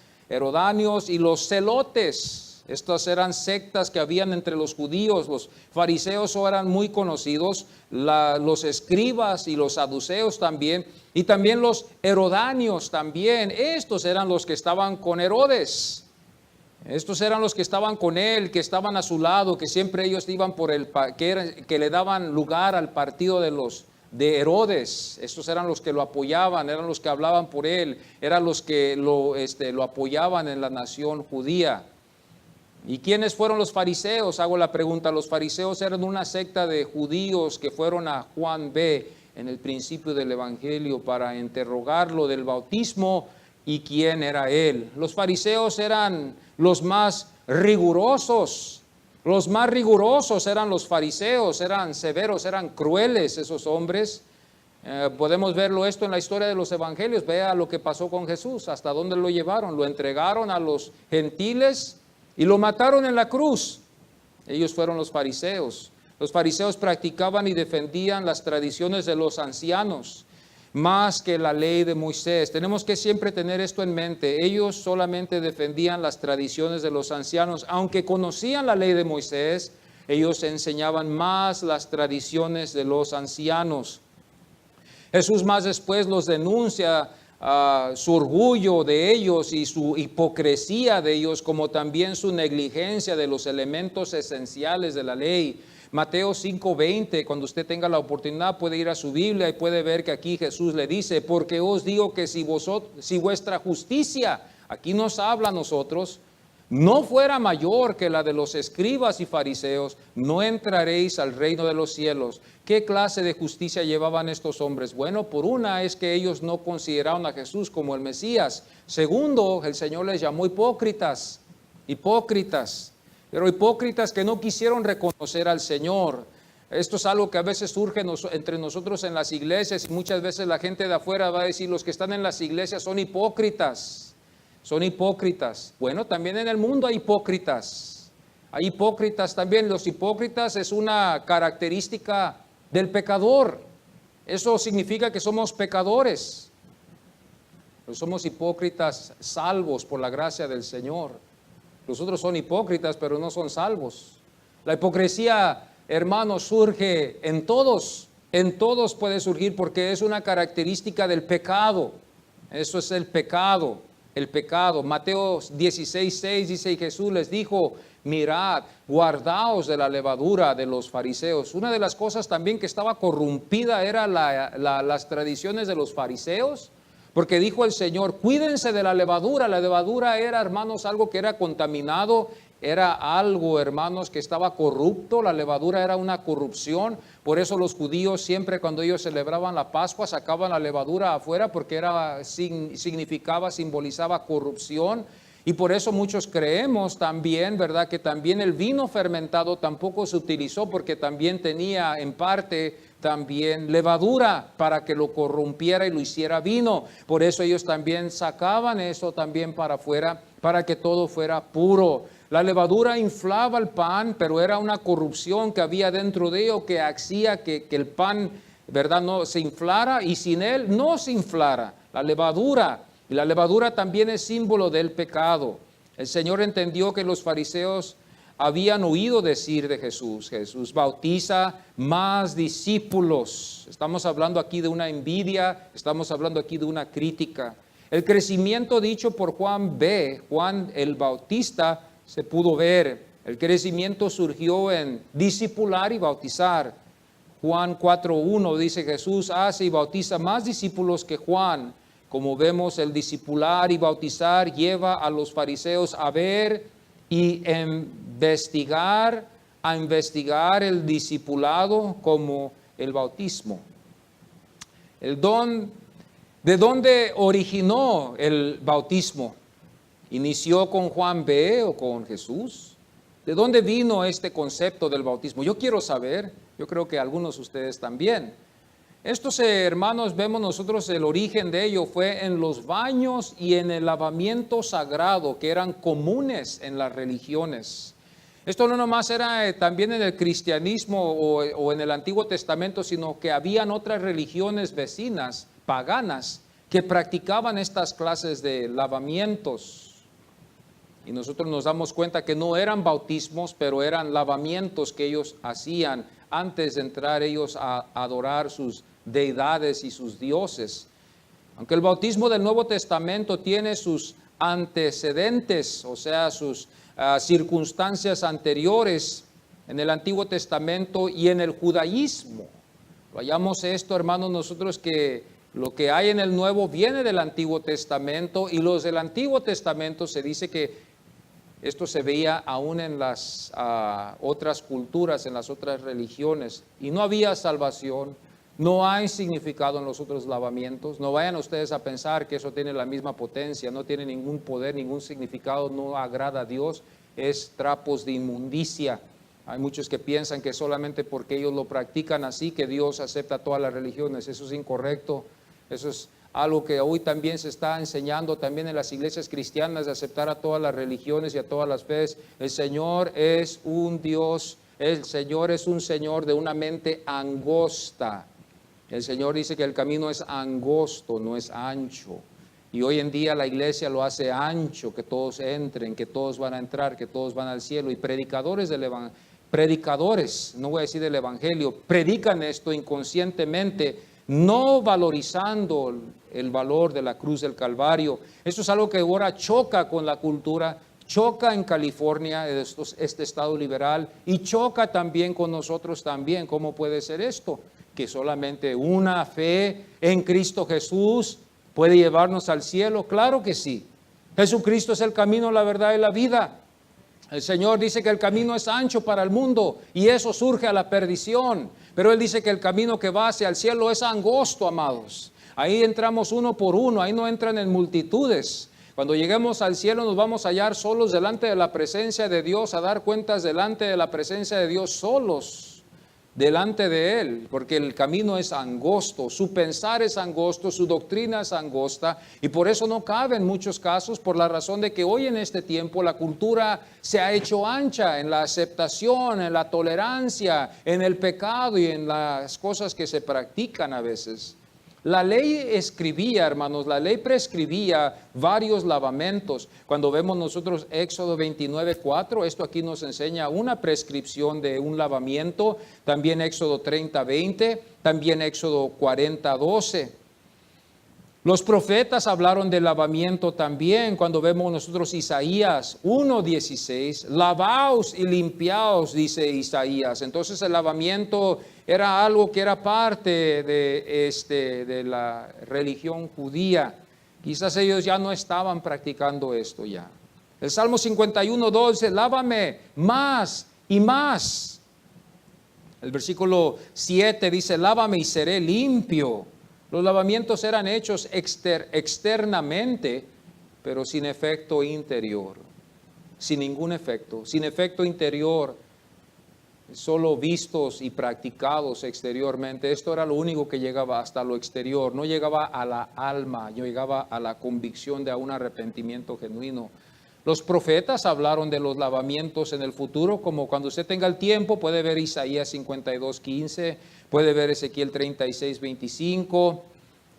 [SPEAKER 1] y los celotes. Estas eran sectas que habían entre los judíos. Los fariseos eran muy conocidos, los escribas y los saduceos también, y también los herodianos también. Estos eran los que estaban con Herodes. Estos eran los que estaban con él, que estaban a su lado, que siempre ellos iban que le daban lugar al partido de Herodes. Estos eran los que lo apoyaban, eran los que hablaban por él, eran los que lo apoyaban en la nación judía. ¿Y quiénes fueron los fariseos? Hago la pregunta. Los fariseos eran una secta de judíos que fueron a Juan B. en el principio del Evangelio para interrogarlo del bautismo y quién era él. Los fariseos eran los más rigurosos. Los más rigurosos eran los fariseos, eran severos, eran crueles esos hombres. Podemos verlo esto en la historia de los evangelios. Vea lo que pasó con Jesús, hasta dónde lo llevaron. Lo entregaron a los gentiles y lo mataron en la cruz. Ellos fueron los fariseos. Los fariseos practicaban y defendían las tradiciones de los ancianos más que la ley de Moisés. Tenemos que siempre tener esto en mente. Ellos solamente defendían las tradiciones de los ancianos. Aunque conocían la ley de Moisés, ellos enseñaban más las tradiciones de los ancianos. Jesús más después los denuncia su orgullo de ellos y su hipocresía de ellos, como también su negligencia de los elementos esenciales de la ley. Mateo 5:20, cuando usted tenga la oportunidad puede ir a su Biblia y puede ver que aquí Jesús le dice, porque os digo que si vuestra justicia, aquí nos habla a nosotros, no fuera mayor que la de los escribas y fariseos, no entraréis al reino de los cielos. ¿Qué clase de justicia llevaban estos hombres? Bueno, por una es que ellos no consideraron a Jesús como el Mesías. Segundo, el Señor les llamó hipócritas, pero hipócritas que no quisieron reconocer al Señor. Esto es algo que a veces surge entre nosotros en las iglesias y muchas veces la gente de afuera va a decir, los que están en las iglesias son hipócritas. Son hipócritas. Bueno, también en el mundo hay hipócritas. Hay hipócritas también. Los hipócritas es una característica del pecador. Eso significa que somos pecadores. Pero somos hipócritas salvos por la gracia del Señor. Los otros son hipócritas, pero no son salvos. La hipocresía, hermanos, surge en todos puede surgir porque es una característica del pecado. Eso es el pecado. Mateo 16:6 dice, y Jesús les dijo, mirad, guardaos de la levadura de los fariseos. Una de las cosas también que estaba corrompida era las tradiciones de los fariseos, porque dijo el Señor, cuídense de la levadura. La levadura era, hermanos, algo que era contaminado, era algo, hermanos, que estaba corrupto. La levadura era una corrupción. Por eso los judíos siempre cuando ellos celebraban la Pascua sacaban la levadura afuera porque simbolizaba corrupción. Y por eso muchos creemos también, ¿verdad?, que también el vino fermentado tampoco se utilizó porque también tenía en parte también levadura para que lo corrompiera y lo hiciera vino. Por eso ellos también sacaban eso también para afuera para que todo fuera puro. La levadura inflaba el pan, pero era una corrupción que había dentro de ello que hacía que el pan, ¿verdad?, no se inflara y sin él no se inflara. La levadura. Y la levadura también es símbolo del pecado. El Señor entendió que los fariseos habían oído decir de Jesús, Jesús bautiza más discípulos. Estamos hablando aquí de una envidia, estamos hablando aquí de una crítica. El crecimiento dicho por Juan el Bautista, se pudo ver. El crecimiento surgió en discipular y bautizar. Juan 4:1 dice: Jesús hace y bautiza más discípulos que Juan. Como vemos, el discipular y bautizar lleva a los fariseos a ver y a investigar el discipulado como el bautismo. ¿De dónde originó el bautismo? ¿Inició con Juan B. o con Jesús? ¿De dónde vino este concepto del bautismo? Yo quiero saber, yo creo que algunos de ustedes también. Estos hermanos, vemos nosotros el origen de ello fue en los baños y en el lavamiento sagrado que eran comunes en las religiones. Esto no nomás era también en el cristianismo o en el Antiguo Testamento, sino que habían otras religiones vecinas, paganas, que practicaban estas clases de lavamientos. Y nosotros nos damos cuenta que no eran bautismos, pero eran lavamientos que ellos hacían antes de entrar ellos a adorar sus deidades y sus dioses. Aunque el bautismo del Nuevo Testamento tiene sus antecedentes, o sea, sus circunstancias anteriores en el Antiguo Testamento y en el judaísmo. Vayamos esto, hermanos, nosotros que lo que hay en el Nuevo viene del Antiguo Testamento, y los del Antiguo Testamento se dice que esto se veía aún en las otras culturas, en las otras religiones, y no había salvación, no hay significado en los otros lavamientos. No vayan ustedes a pensar que eso tiene la misma potencia, no tiene ningún poder, ningún significado, no agrada a Dios, es trapos de inmundicia. Hay muchos que piensan que solamente porque ellos lo practican así, que Dios acepta todas las religiones. Eso es incorrecto. Eso es algo que hoy también se está enseñando también en las iglesias cristianas, de aceptar a todas las religiones y a todas las fees. El Señor es un Dios, el Señor es un Señor de una mente angosta. El Señor dice que el camino es angosto, no es ancho. Y hoy en día la iglesia lo hace ancho, que todos entren, que todos van a entrar, que todos van al cielo. Y predicadores, no voy a decir del evangelio, predican esto inconscientemente, no valorizando el valor de la cruz del Calvario. Eso es algo que ahora choca con la cultura, choca en California, este estado liberal, y choca también con nosotros también. ¿Cómo puede ser esto? Que solamente una fe en Cristo Jesús puede llevarnos al cielo. Claro que sí. Jesucristo es el camino, la verdad y la vida. El Señor dice que el camino es ancho para el mundo y eso surge a la perdición. Pero Él dice que el camino que va hacia el cielo es angosto, amados. Ahí entramos uno por uno, ahí no entran en multitudes. Cuando lleguemos al cielo nos vamos a hallar solos delante de la presencia de Dios, a dar cuentas delante de la presencia de Dios solos. Delante de Él, porque el camino es angosto, su pensar es angosto, su doctrina es angosta, y por eso no cabe en muchos casos, por la razón de que hoy en este tiempo la cultura se ha hecho ancha en la aceptación, en la tolerancia, en el pecado y en las cosas que se practican a veces. La ley escribía, hermanos, la ley prescribía varios lavamentos. Cuando vemos nosotros Éxodo 29:4, esto aquí nos enseña una prescripción de un lavamiento. También Éxodo 30:20, también Éxodo 40:12. Los profetas hablaron de lavamiento también. Cuando vemos nosotros Isaías 1:16, lavaos y limpiaos, dice Isaías. Entonces el lavamiento era algo que era parte de la religión judía. Quizás ellos ya no estaban practicando esto ya. El Salmo 51:2 dice, lávame más y más. El versículo 7 dice, lávame y seré limpio. Los lavamientos eran hechos externamente, pero sin efecto interior. Sin ningún efecto, sin efecto interior. Solo vistos y practicados exteriormente. Esto era lo único que llegaba hasta lo exterior, no llegaba a la alma, no llegaba a la convicción de un arrepentimiento genuino. Los profetas hablaron de los lavamientos en el futuro, como cuando usted tenga el tiempo puede ver Isaías 52:15, puede ver Ezequiel 36:25.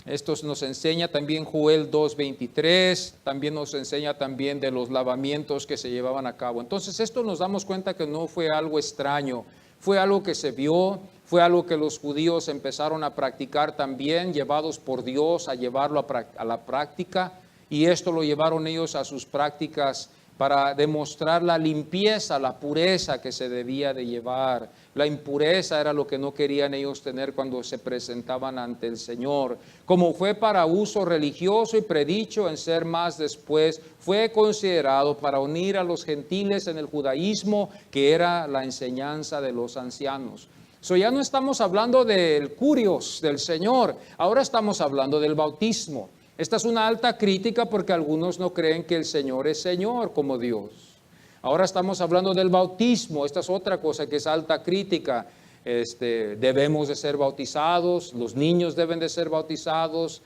[SPEAKER 1] Esto nos enseña también Joel 2:23, también nos enseña también de los lavamientos que se llevaban a cabo. Entonces esto nos damos cuenta que no fue algo extraño, fue algo que se vio, fue algo que los judíos empezaron a practicar también, llevados por Dios a llevarlo a la práctica, y esto lo llevaron ellos a sus prácticas para demostrar la limpieza, la pureza que se debía de llevar. La impureza era lo que no querían ellos tener cuando se presentaban ante el Señor. Como fue para uso religioso y predicho en ser más después, fue considerado para unir a los gentiles en el judaísmo, que era la enseñanza de los ancianos. Ya no estamos hablando del curios del Señor, ahora estamos hablando del bautismo. Esta es una alta crítica porque algunos no creen que el Señor es Señor como Dios. Ahora estamos hablando del bautismo. Esta es otra cosa que es alta crítica. Debemos de ser bautizados, los niños deben de ser bautizados,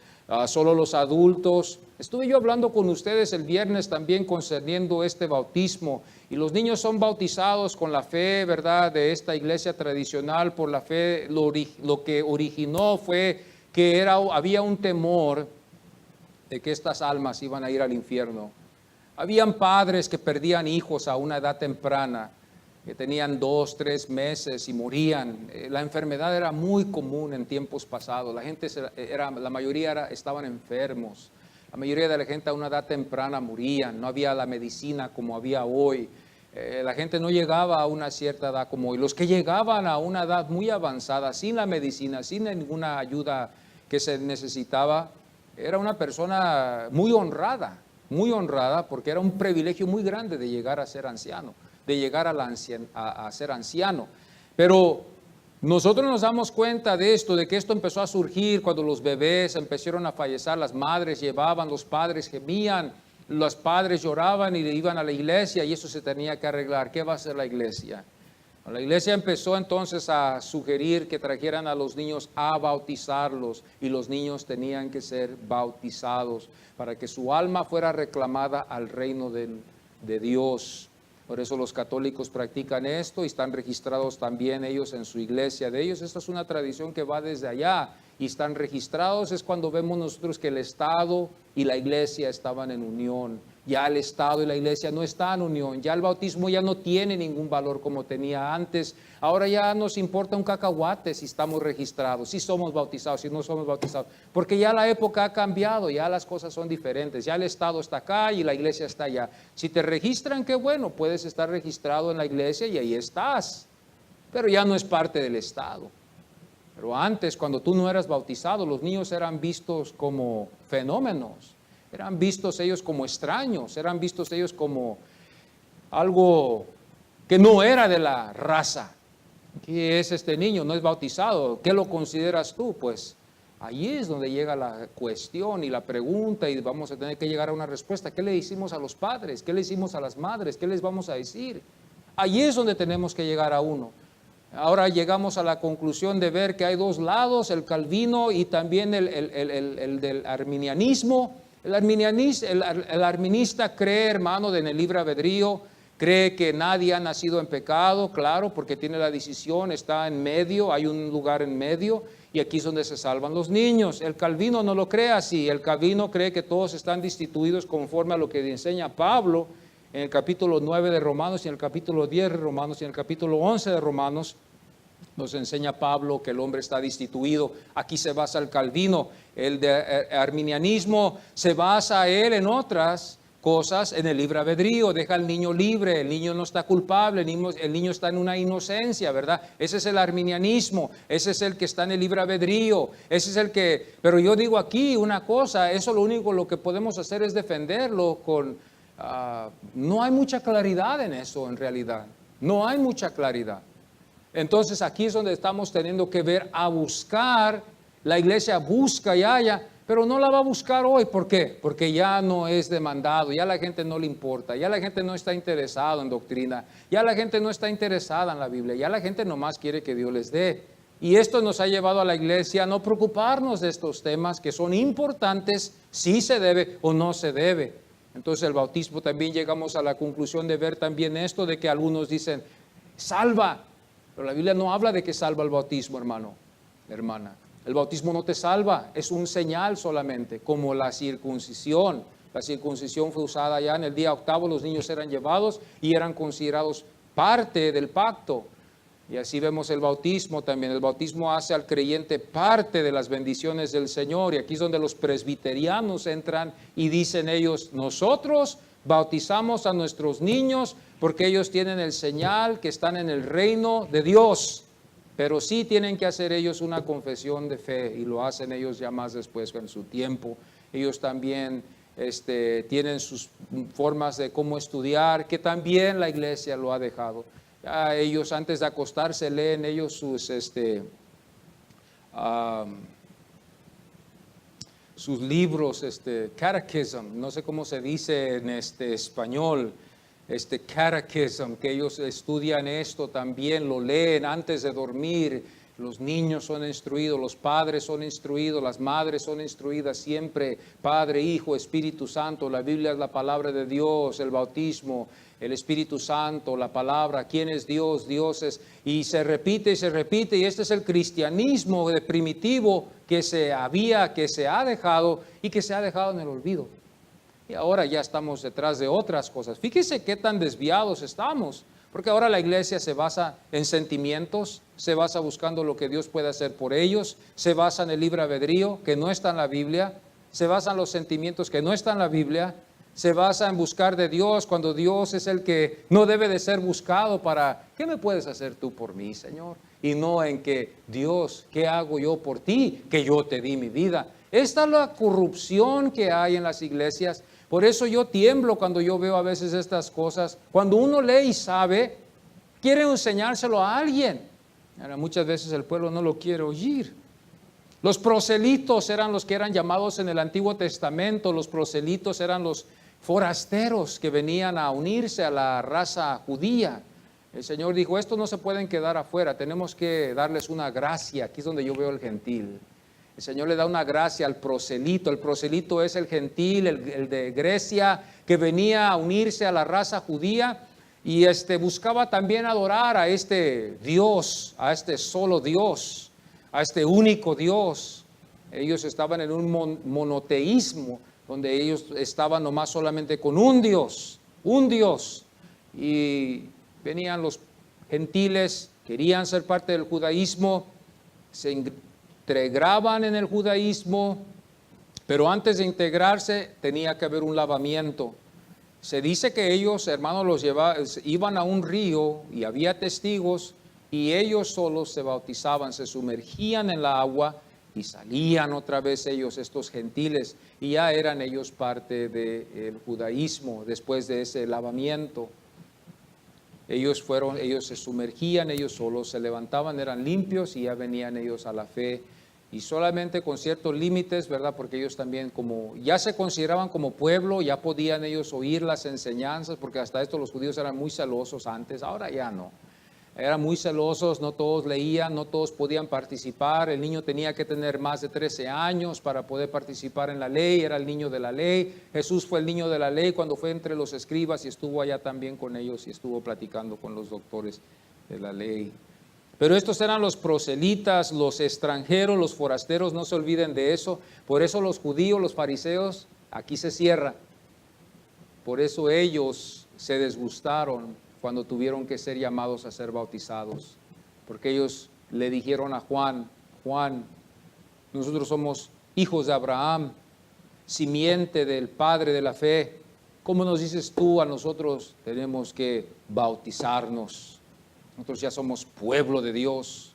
[SPEAKER 1] solo los adultos. Estuve yo hablando con ustedes el viernes también concerniendo este bautismo. Y los niños son bautizados con la fe, ¿verdad?, de esta iglesia tradicional. Por la fe, lo que originó fue que había un temor de que estas almas iban a ir al infierno. Habían padres que perdían hijos a una edad temprana, que tenían 2, 3 meses y morían. La enfermedad era muy común en tiempos pasados. La mayoría estaban enfermos. La mayoría de la gente a una edad temprana morían. No había la medicina como había hoy. La gente no llegaba a una cierta edad como hoy. Los que llegaban a una edad muy avanzada, sin la medicina, sin ninguna ayuda que se necesitaba, era una persona muy honrada, porque era un privilegio muy grande de llegar a ser anciano, de llegar a ser anciano. Pero nosotros nos damos cuenta de esto, de que esto empezó a surgir cuando los bebés empezaron a fallecer, las madres llevaban, los padres gemían, los padres lloraban y iban a la iglesia y eso se tenía que arreglar. ¿Qué va a hacer la iglesia? La iglesia empezó entonces a sugerir que trajeran a los niños a bautizarlos y los niños tenían que ser bautizados para que su alma fuera reclamada al reino de Dios. Por eso los católicos practican esto y están registrados también ellos en su iglesia de ellos. Esta es una tradición que va desde allá y están registrados. Es cuando vemos nosotros que el Estado y la iglesia estaban en unión. Ya el Estado y la iglesia no están en unión, ya el bautismo ya no tiene ningún valor como tenía antes. Ahora ya nos importa un cacahuate si estamos registrados, si somos bautizados, si no somos bautizados, porque ya la época ha cambiado, ya las cosas son diferentes, ya el Estado está acá y la iglesia está allá. Si te registran, qué bueno, puedes estar registrado en la iglesia y ahí estás, pero ya no es parte del Estado. Pero antes, cuando tú no eras bautizado, los niños eran vistos como fenómenos. Eran vistos ellos como extraños, eran vistos ellos como algo que no era de la raza. ¿Qué es este niño? No es bautizado. ¿Qué lo consideras tú? Pues ahí es donde llega la cuestión y la pregunta y vamos a tener que llegar a una respuesta. ¿Qué le hicimos a los padres? ¿Qué le hicimos a las madres? ¿Qué les vamos a decir? Ahí es donde tenemos que llegar a uno. Ahora llegamos a la conclusión de ver que hay dos lados, el calvino y también el del arminianismo. El arminista cree, hermano, en el libre albedrío, cree que nadie ha nacido en pecado, claro, porque tiene la decisión, está en medio, hay un lugar en medio, y aquí es donde se salvan los niños. El calvino no lo cree así, el calvino cree que todos están destituidos conforme a lo que enseña Pablo en el capítulo 9 de Romanos, y en el capítulo 10 de Romanos, y en el capítulo 11 de Romanos. Nos enseña Pablo que el hombre está destituido. Aquí se basa el calvino. El de arminianismo se basa él en otras cosas, en el libre albedrío. Deja al niño libre, el niño no está culpable, el niño está en una inocencia, ¿verdad? Ese es el arminianismo, ese es el que está en el libre albedrío, ese es el que... Pero yo digo aquí una cosa, eso lo que podemos hacer es defenderlo con... no hay mucha claridad en eso en realidad, no hay mucha claridad. Entonces aquí es donde estamos teniendo que ver a buscar, la iglesia busca y halla, pero no la va a buscar hoy. ¿Por qué? Porque ya no es demandado, ya la gente no le importa, ya la gente no está interesada en doctrina, ya la gente no está interesada en la Biblia, ya la gente nomás quiere que Dios les dé. Y esto nos ha llevado a la iglesia a no preocuparnos de estos temas que son importantes, si se debe o no se debe. Entonces el bautismo también llegamos a la conclusión de ver también esto de que algunos dicen, salva. Pero la Biblia no habla de que salva el bautismo, hermano, hermana. El bautismo no te salva, es un señal solamente, como la circuncisión. La circuncisión fue usada ya en el día octavo, los niños eran llevados y eran considerados parte del pacto. Y así vemos el bautismo también. El bautismo hace al creyente parte de las bendiciones del Señor. Y aquí es donde los presbiterianos entran y dicen ellos, nosotros Bautizamos a nuestros niños porque ellos tienen el señal que están en el reino de Dios. Pero sí tienen que hacer ellos una confesión de fe y lo hacen ellos ya más después en su tiempo. Ellos también tienen sus formas de cómo estudiar, que también la iglesia lo ha dejado. Ellos antes de acostarse leen ellos sus libros, catechism, no sé cómo se dice en español, catechism, que ellos estudian esto también, lo leen antes de dormir. Los niños son instruidos, los padres son instruidos, las madres son instruidas siempre, Padre, Hijo, Espíritu Santo. La Biblia es la palabra de Dios, el bautismo, el Espíritu Santo, la palabra, ¿quién es Dios? Dios es, y se repite, y este es el cristianismo primitivo que se ha dejado y que se ha dejado en el olvido. Y ahora ya estamos detrás de otras cosas. Fíjese qué tan desviados estamos. Porque ahora la iglesia se basa en sentimientos, se basa buscando lo que Dios puede hacer por ellos, se basa en el libre albedrío, que no está en la Biblia, se basa en los sentimientos que no están en la Biblia, se basa en buscar de Dios cuando Dios es el que no debe de ser buscado para, ¿qué me puedes hacer tú por mí, Señor? Y no en que, Dios, ¿qué hago yo por ti? Que yo te di mi vida. Esta es la corrupción que hay en las iglesias. Por eso yo tiemblo cuando yo veo a veces estas cosas. Cuando uno lee y sabe, quiere enseñárselo a alguien. Ahora, muchas veces el pueblo no lo quiere oír. Los proselitos eran los que eran llamados en el Antiguo Testamento. Los proselitos eran los forasteros que venían a unirse a la raza judía. El Señor dijo, estos no se pueden quedar afuera, tenemos que darles una gracia. Aquí es donde yo veo el gentil. El Señor le da una gracia al proselito. El proselito es el gentil, el de Grecia, que venía a unirse a la raza judía y buscaba también adorar a este Dios, a este solo Dios, a este único Dios. Ellos estaban en un monoteísmo, donde ellos estaban nomás solamente con un Dios. Y venían los gentiles, querían ser parte del judaísmo, se integraban en el judaísmo, pero antes de integrarse tenía que haber un lavamiento. Se dice que ellos, hermanos, iban a un río y había testigos y ellos solos se bautizaban, se sumergían en la agua y salían otra vez ellos, estos gentiles, y ya eran ellos parte del judaísmo después de ese lavamiento. Ellos se sumergían, ellos solos se levantaban, eran limpios y ya venían ellos a la fe. Y solamente con ciertos límites, ¿verdad? Porque ellos también como ya se consideraban como pueblo, ya podían ellos oír las enseñanzas, porque hasta esto los judíos eran muy celosos antes, ahora ya no. Eran muy celosos, no todos leían, no todos podían participar. El niño tenía que tener más de 13 años para poder participar en la ley, era el niño de la ley. Jesús fue el niño de la ley cuando fue entre los escribas y estuvo allá también con ellos y estuvo platicando con los doctores de la ley. Pero estos eran los proselitas, los extranjeros, los forasteros, no se olviden de eso. Por eso los judíos, los fariseos, aquí se cierra. Por eso ellos se disgustaron cuando tuvieron que ser llamados a ser bautizados. Porque ellos le dijeron a Juan, nosotros somos hijos de Abraham, simiente del Padre de la fe. ¿Cómo nos dices tú a nosotros tenemos que bautizarnos? Nosotros ya somos pueblo de Dios.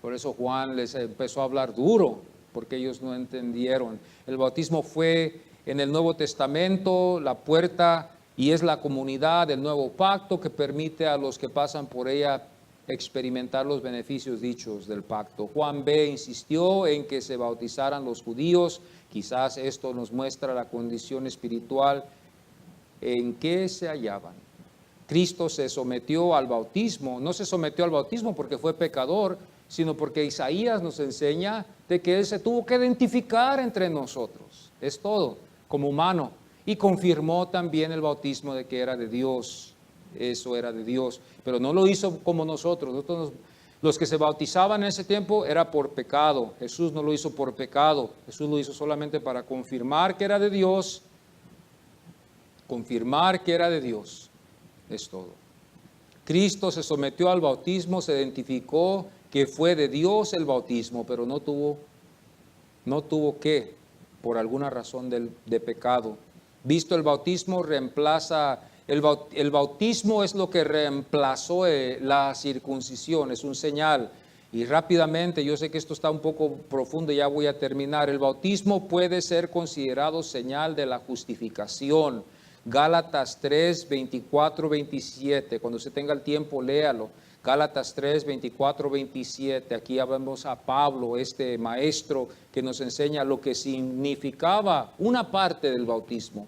[SPEAKER 1] Por eso Juan les empezó a hablar duro, porque ellos no entendieron. El bautismo fue en el Nuevo Testamento, la puerta, y es la comunidad del nuevo pacto que permite a los que pasan por ella experimentar los beneficios dichos del pacto. Juan B. insistió en que se bautizaran los judíos. Quizás esto nos muestra la condición espiritual en que se hallaban. Cristo se sometió al bautismo, no se sometió al bautismo porque fue pecador, sino porque Isaías nos enseña de que Él se tuvo que identificar entre nosotros, es todo, como humano, y confirmó también el bautismo de que era de Dios, eso era de Dios, pero no lo hizo como nosotros, los que se bautizaban en ese tiempo era por pecado, Jesús no lo hizo por pecado, Jesús lo hizo solamente para confirmar que era de Dios, es todo. Cristo se sometió al bautismo, se identificó que fue de Dios el bautismo, pero no tuvo que, por alguna razón de pecado. visto el bautismo reemplaza, el bautismo es lo que reemplazó la circuncisión, es un señal. Y rápidamente, yo sé que esto está un poco profundo, ya voy a terminar. El bautismo puede ser considerado señal de la justificación. Gálatas 3, 24, 27. Cuando usted tenga el tiempo, léalo. Gálatas 3, 24, 27. Aquí vemos a Pablo, este maestro que nos enseña lo que significaba una parte del bautismo.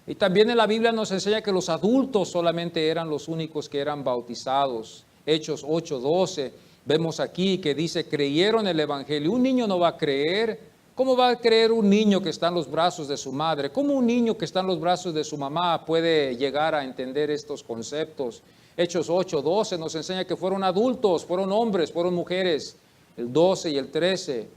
[SPEAKER 1] Y también en la Biblia nos enseña que los adultos solamente eran los únicos que eran bautizados. Hechos 8, 12. Vemos aquí que dice, creyeron el evangelio. Un niño no va a creer. ¿Cómo va a creer un niño que está en los brazos de su madre? ¿Cómo un niño que está en los brazos de su mamá puede llegar a entender estos conceptos? Hechos 8, 12 nos enseña que fueron adultos, fueron hombres, fueron mujeres. El 12 y el 13.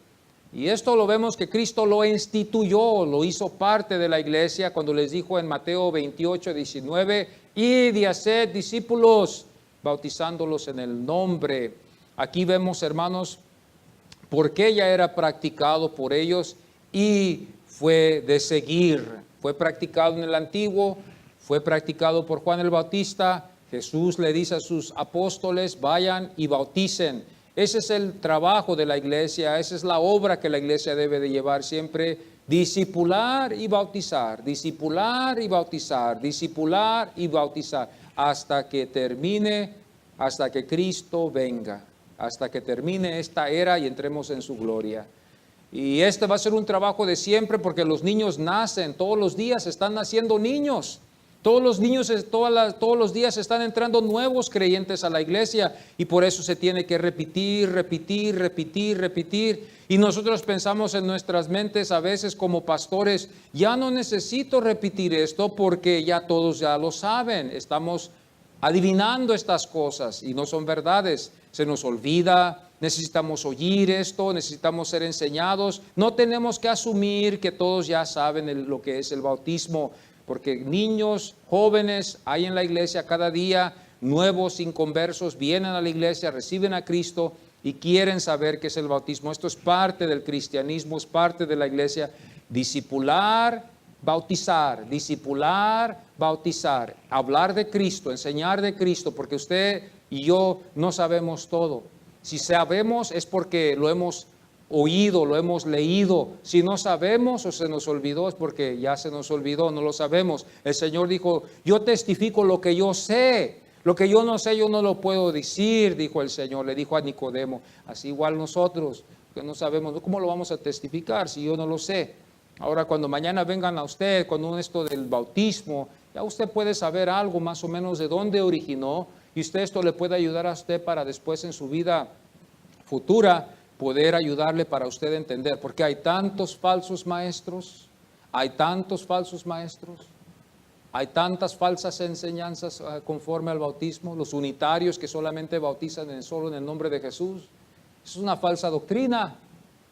[SPEAKER 1] Y esto lo vemos que Cristo lo instituyó, lo hizo parte de la iglesia cuando les dijo en Mateo 28, 19, id y haced discípulos, bautizándolos en el nombre. Aquí vemos, hermanos, por qué ya era practicado por ellos y fue de seguir. Fue practicado en el Antiguo, fue practicado por Juan el Bautista. Jesús le dice a sus apóstoles, vayan y bauticen. Ese es el trabajo de la iglesia, esa es la obra que la iglesia debe de llevar siempre, discipular y bautizar, discipular y bautizar, discipular y bautizar, hasta que termine, hasta que Cristo venga. Hasta que termine esta era y entremos en su gloria. Y este va a ser un trabajo de siempre porque los niños nacen, todos los días están naciendo niños. Todos los niños, todos los días están entrando nuevos creyentes a la iglesia y por eso se tiene que repetir, repetir, repetir, repetir. Y nosotros pensamos en nuestras mentes a veces como pastores, ya no necesito repetir esto porque ya todos ya lo saben. Estamos adivinando estas cosas y no son verdades. Se nos olvida, necesitamos oír esto, necesitamos ser enseñados. No tenemos que asumir que todos ya saben lo que es el bautismo, porque niños, jóvenes hay en la iglesia cada día, nuevos inconversos vienen a la iglesia, reciben a Cristo y quieren saber qué es el bautismo. Esto es parte del cristianismo, es parte de la iglesia. Discipular, bautizar, discipular, bautizar, hablar de Cristo, enseñar de Cristo, porque usted y yo no sabemos todo. Si sabemos es porque lo hemos oído, lo hemos leído. Si no sabemos o se nos olvidó es porque ya se nos olvidó, no lo sabemos. El Señor dijo, yo testifico lo que yo sé. Lo que yo no sé, yo no lo puedo decir, dijo el Señor, le dijo a Nicodemo. Así igual nosotros, que no sabemos, ¿cómo lo vamos a testificar si yo no lo sé? Ahora, cuando mañana vengan a usted con esto del bautismo, ya usted puede saber algo más o menos de dónde originó y esto le puede ayudar a usted para después en su vida futura poder ayudarle para usted entender. Porque hay tantos falsos maestros, hay tantos falsos maestros, hay tantas falsas enseñanzas conforme al bautismo, los unitarios que solamente bautizan solo en el nombre de Jesús. Es una falsa doctrina.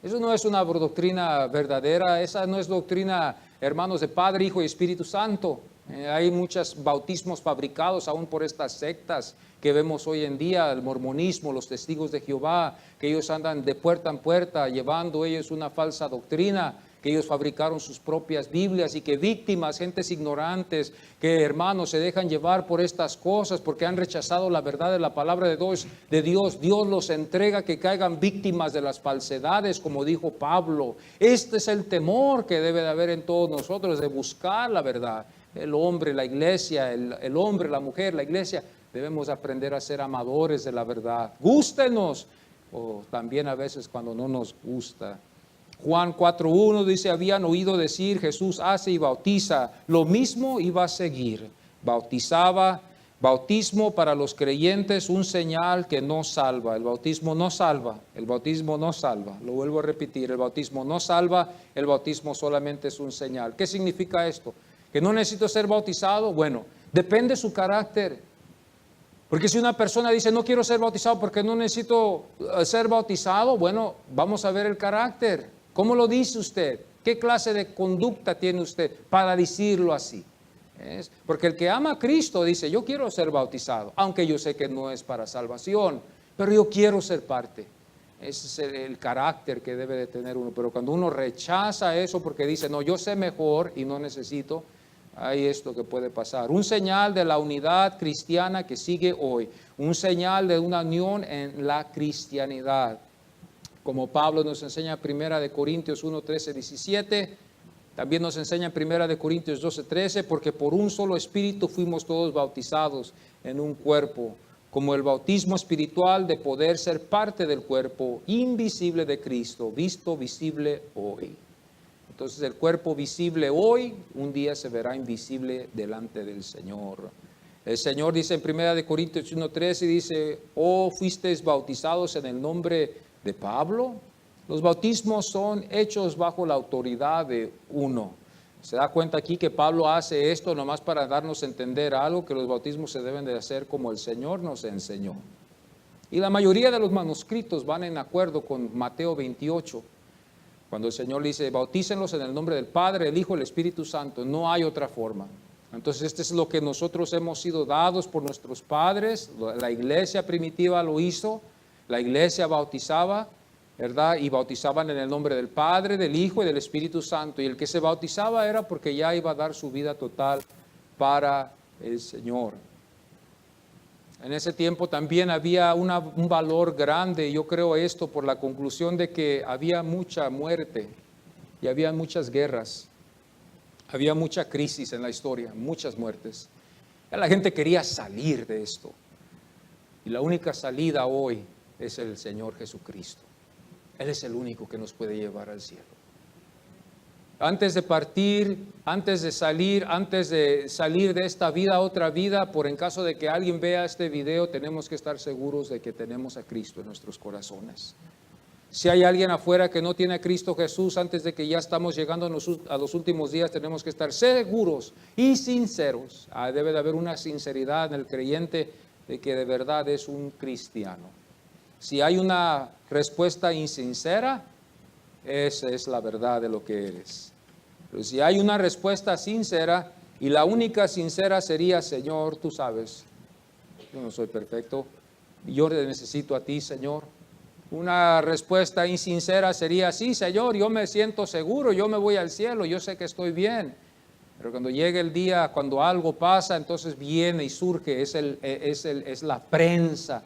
[SPEAKER 1] Eso no es una doctrina verdadera, esa no es doctrina, hermanos, de Padre, Hijo y Espíritu Santo. Hay muchos bautismos fabricados aún por estas sectas que vemos hoy en día, el mormonismo, los testigos de Jehová, que ellos andan de puerta en puerta llevando ellos una falsa doctrina, que ellos fabricaron sus propias Biblias y que víctimas, gentes ignorantes, que hermanos se dejan llevar por estas cosas porque han rechazado la verdad de la palabra de Dios. Dios los entrega que caigan víctimas de las falsedades, como dijo Pablo. Este es el temor que debe de haber en todos nosotros, de buscar la verdad. El hombre, la iglesia, el hombre, la mujer, la iglesia, debemos aprender a ser amadores de la verdad. Gústenos, o también a veces cuando no nos gusta. Juan 4:1 dice, habían oído decir, Jesús hace y bautiza, lo mismo iba a seguir. Bautizaba, bautismo para los creyentes, un señal que no salva. El bautismo no salva, el bautismo no salva. Lo vuelvo a repetir, el bautismo no salva, el bautismo solamente es un señal. ¿Qué significa esto? ¿Que no necesito ser bautizado? Bueno, depende de su carácter. Porque si una persona dice, no quiero ser bautizado porque no necesito ser bautizado, bueno, vamos a ver el carácter. ¿Cómo lo dice usted? ¿Qué clase de conducta tiene usted para decirlo así? Porque el que ama a Cristo dice, yo quiero ser bautizado, aunque yo sé que no es para salvación, pero yo quiero ser parte. Ese es el carácter que debe de tener uno. Pero cuando uno rechaza eso porque dice, no, yo sé mejor y no necesito, Hay esto que puede pasar. Un señal de la unidad cristiana que sigue hoy. Un señal de una unión en la cristianidad. Como Pablo nos enseña en 1 Corintios 1, 13, 17. También nos enseña en 1 Corintios 12, 13. Porque por un solo espíritu fuimos todos bautizados en un cuerpo. Como el bautismo espiritual de poder ser parte del cuerpo invisible de Cristo, visto visible hoy. Entonces el cuerpo visible hoy, un día se verá invisible delante del Señor. El Señor dice en 1 Corintios 1:13, dice, ¿o fuisteis bautizados en el nombre de Pablo? Los bautismos son hechos bajo la autoridad de uno. Se da cuenta aquí que Pablo hace esto nomás para darnos a entender algo, que los bautismos se deben de hacer como el Señor nos enseñó. Y la mayoría de los manuscritos van en acuerdo con Mateo 28. Cuando el Señor dice, bautícenlos en el nombre del Padre, el Hijo, el Espíritu Santo. No hay otra forma. Entonces, este es lo que nosotros hemos sido dados por nuestros padres. La iglesia primitiva lo hizo. La iglesia bautizaba, ¿verdad? Y bautizaban en el nombre del Padre, del Hijo y del Espíritu Santo. Y el que se bautizaba era porque ya iba a dar su vida total para el Señor. En ese tiempo también había un valor grande, yo creo esto, por la conclusión de que había mucha muerte y había muchas guerras, había mucha crisis en la historia, muchas muertes. Ya la gente quería salir de esto. Y la única salida hoy es el Señor Jesucristo. Él es el único que nos puede llevar al cielo. Antes de partir, antes de salir de esta vida a otra vida, por en caso de que alguien vea este video, tenemos que estar seguros de que tenemos a Cristo en nuestros corazones. Si hay alguien afuera que no tiene a Cristo Jesús, antes de que ya estamos llegando a los últimos días, tenemos que estar seguros y sinceros. Debe de haber una sinceridad en el creyente de que de verdad es un cristiano. Si hay una respuesta insincera, esa es la verdad de lo que eres. Pero si hay una respuesta sincera, y la única sincera sería, Señor, tú sabes, yo no soy perfecto, yo te necesito a ti, Señor. Una respuesta insincera sería, sí, Señor, yo me siento seguro, yo me voy al cielo, yo sé que estoy bien. Pero cuando llegue el día, cuando algo pasa, entonces viene y surge, es la prensa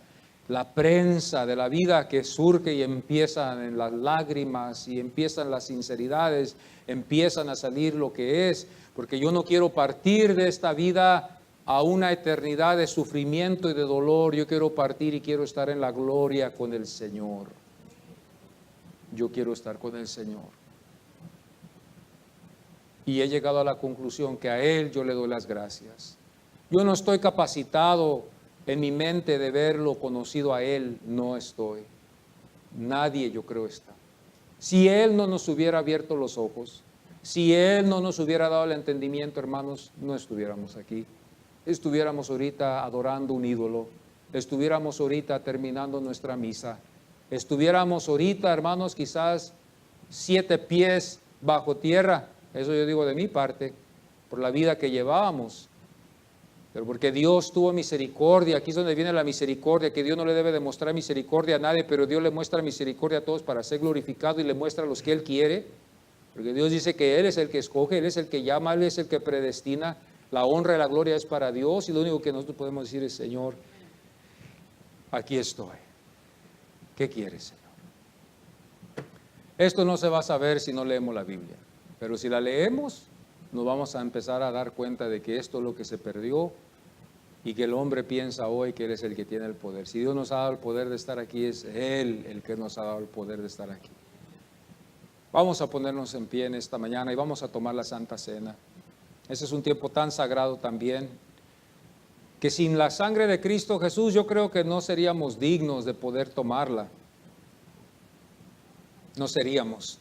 [SPEAKER 1] de la vida que surge y empiezan en las lágrimas y empiezan las sinceridades, empiezan a salir lo que es, porque yo no quiero partir de esta vida a una eternidad de sufrimiento y de dolor. Yo quiero partir y quiero estar en la gloria con el Señor. Yo quiero estar con el Señor. Y he llegado a la conclusión que a Él yo le doy las gracias. Yo no estoy capacitado en mi mente de verlo conocido a Él, no estoy. Nadie, yo creo, está. Si Él no nos hubiera abierto los ojos, si Él no nos hubiera dado el entendimiento, hermanos, no estuviéramos aquí. Estuviéramos ahorita adorando un ídolo, estuviéramos ahorita terminando nuestra misa, estuviéramos ahorita, hermanos, quizás 7 pies bajo tierra. Eso yo digo de mi parte, por la vida que llevábamos. Pero porque Dios tuvo misericordia, aquí es donde viene la misericordia, que Dios no le debe demostrar misericordia a nadie, pero Dios le muestra misericordia a todos para ser glorificado y le muestra a los que Él quiere. Porque Dios dice que Él es el que escoge, Él es el que llama, Él es el que predestina. La honra y la gloria es para Dios, y lo único que nosotros podemos decir es, Señor, aquí estoy. ¿Qué quieres, Señor? Esto no se va a saber si no leemos la Biblia, pero si la leemos, nos vamos a empezar a dar cuenta de que esto es lo que se perdió y que el hombre piensa hoy que Él es el que tiene el poder. Si Dios nos ha dado el poder de estar aquí, es Él el que nos ha dado el poder de estar aquí. Vamos a ponernos en pie en esta mañana y vamos a tomar la Santa Cena. Ese es un tiempo tan sagrado también, que sin la sangre de Cristo Jesús yo creo que no seríamos dignos de poder tomarla. No seríamos.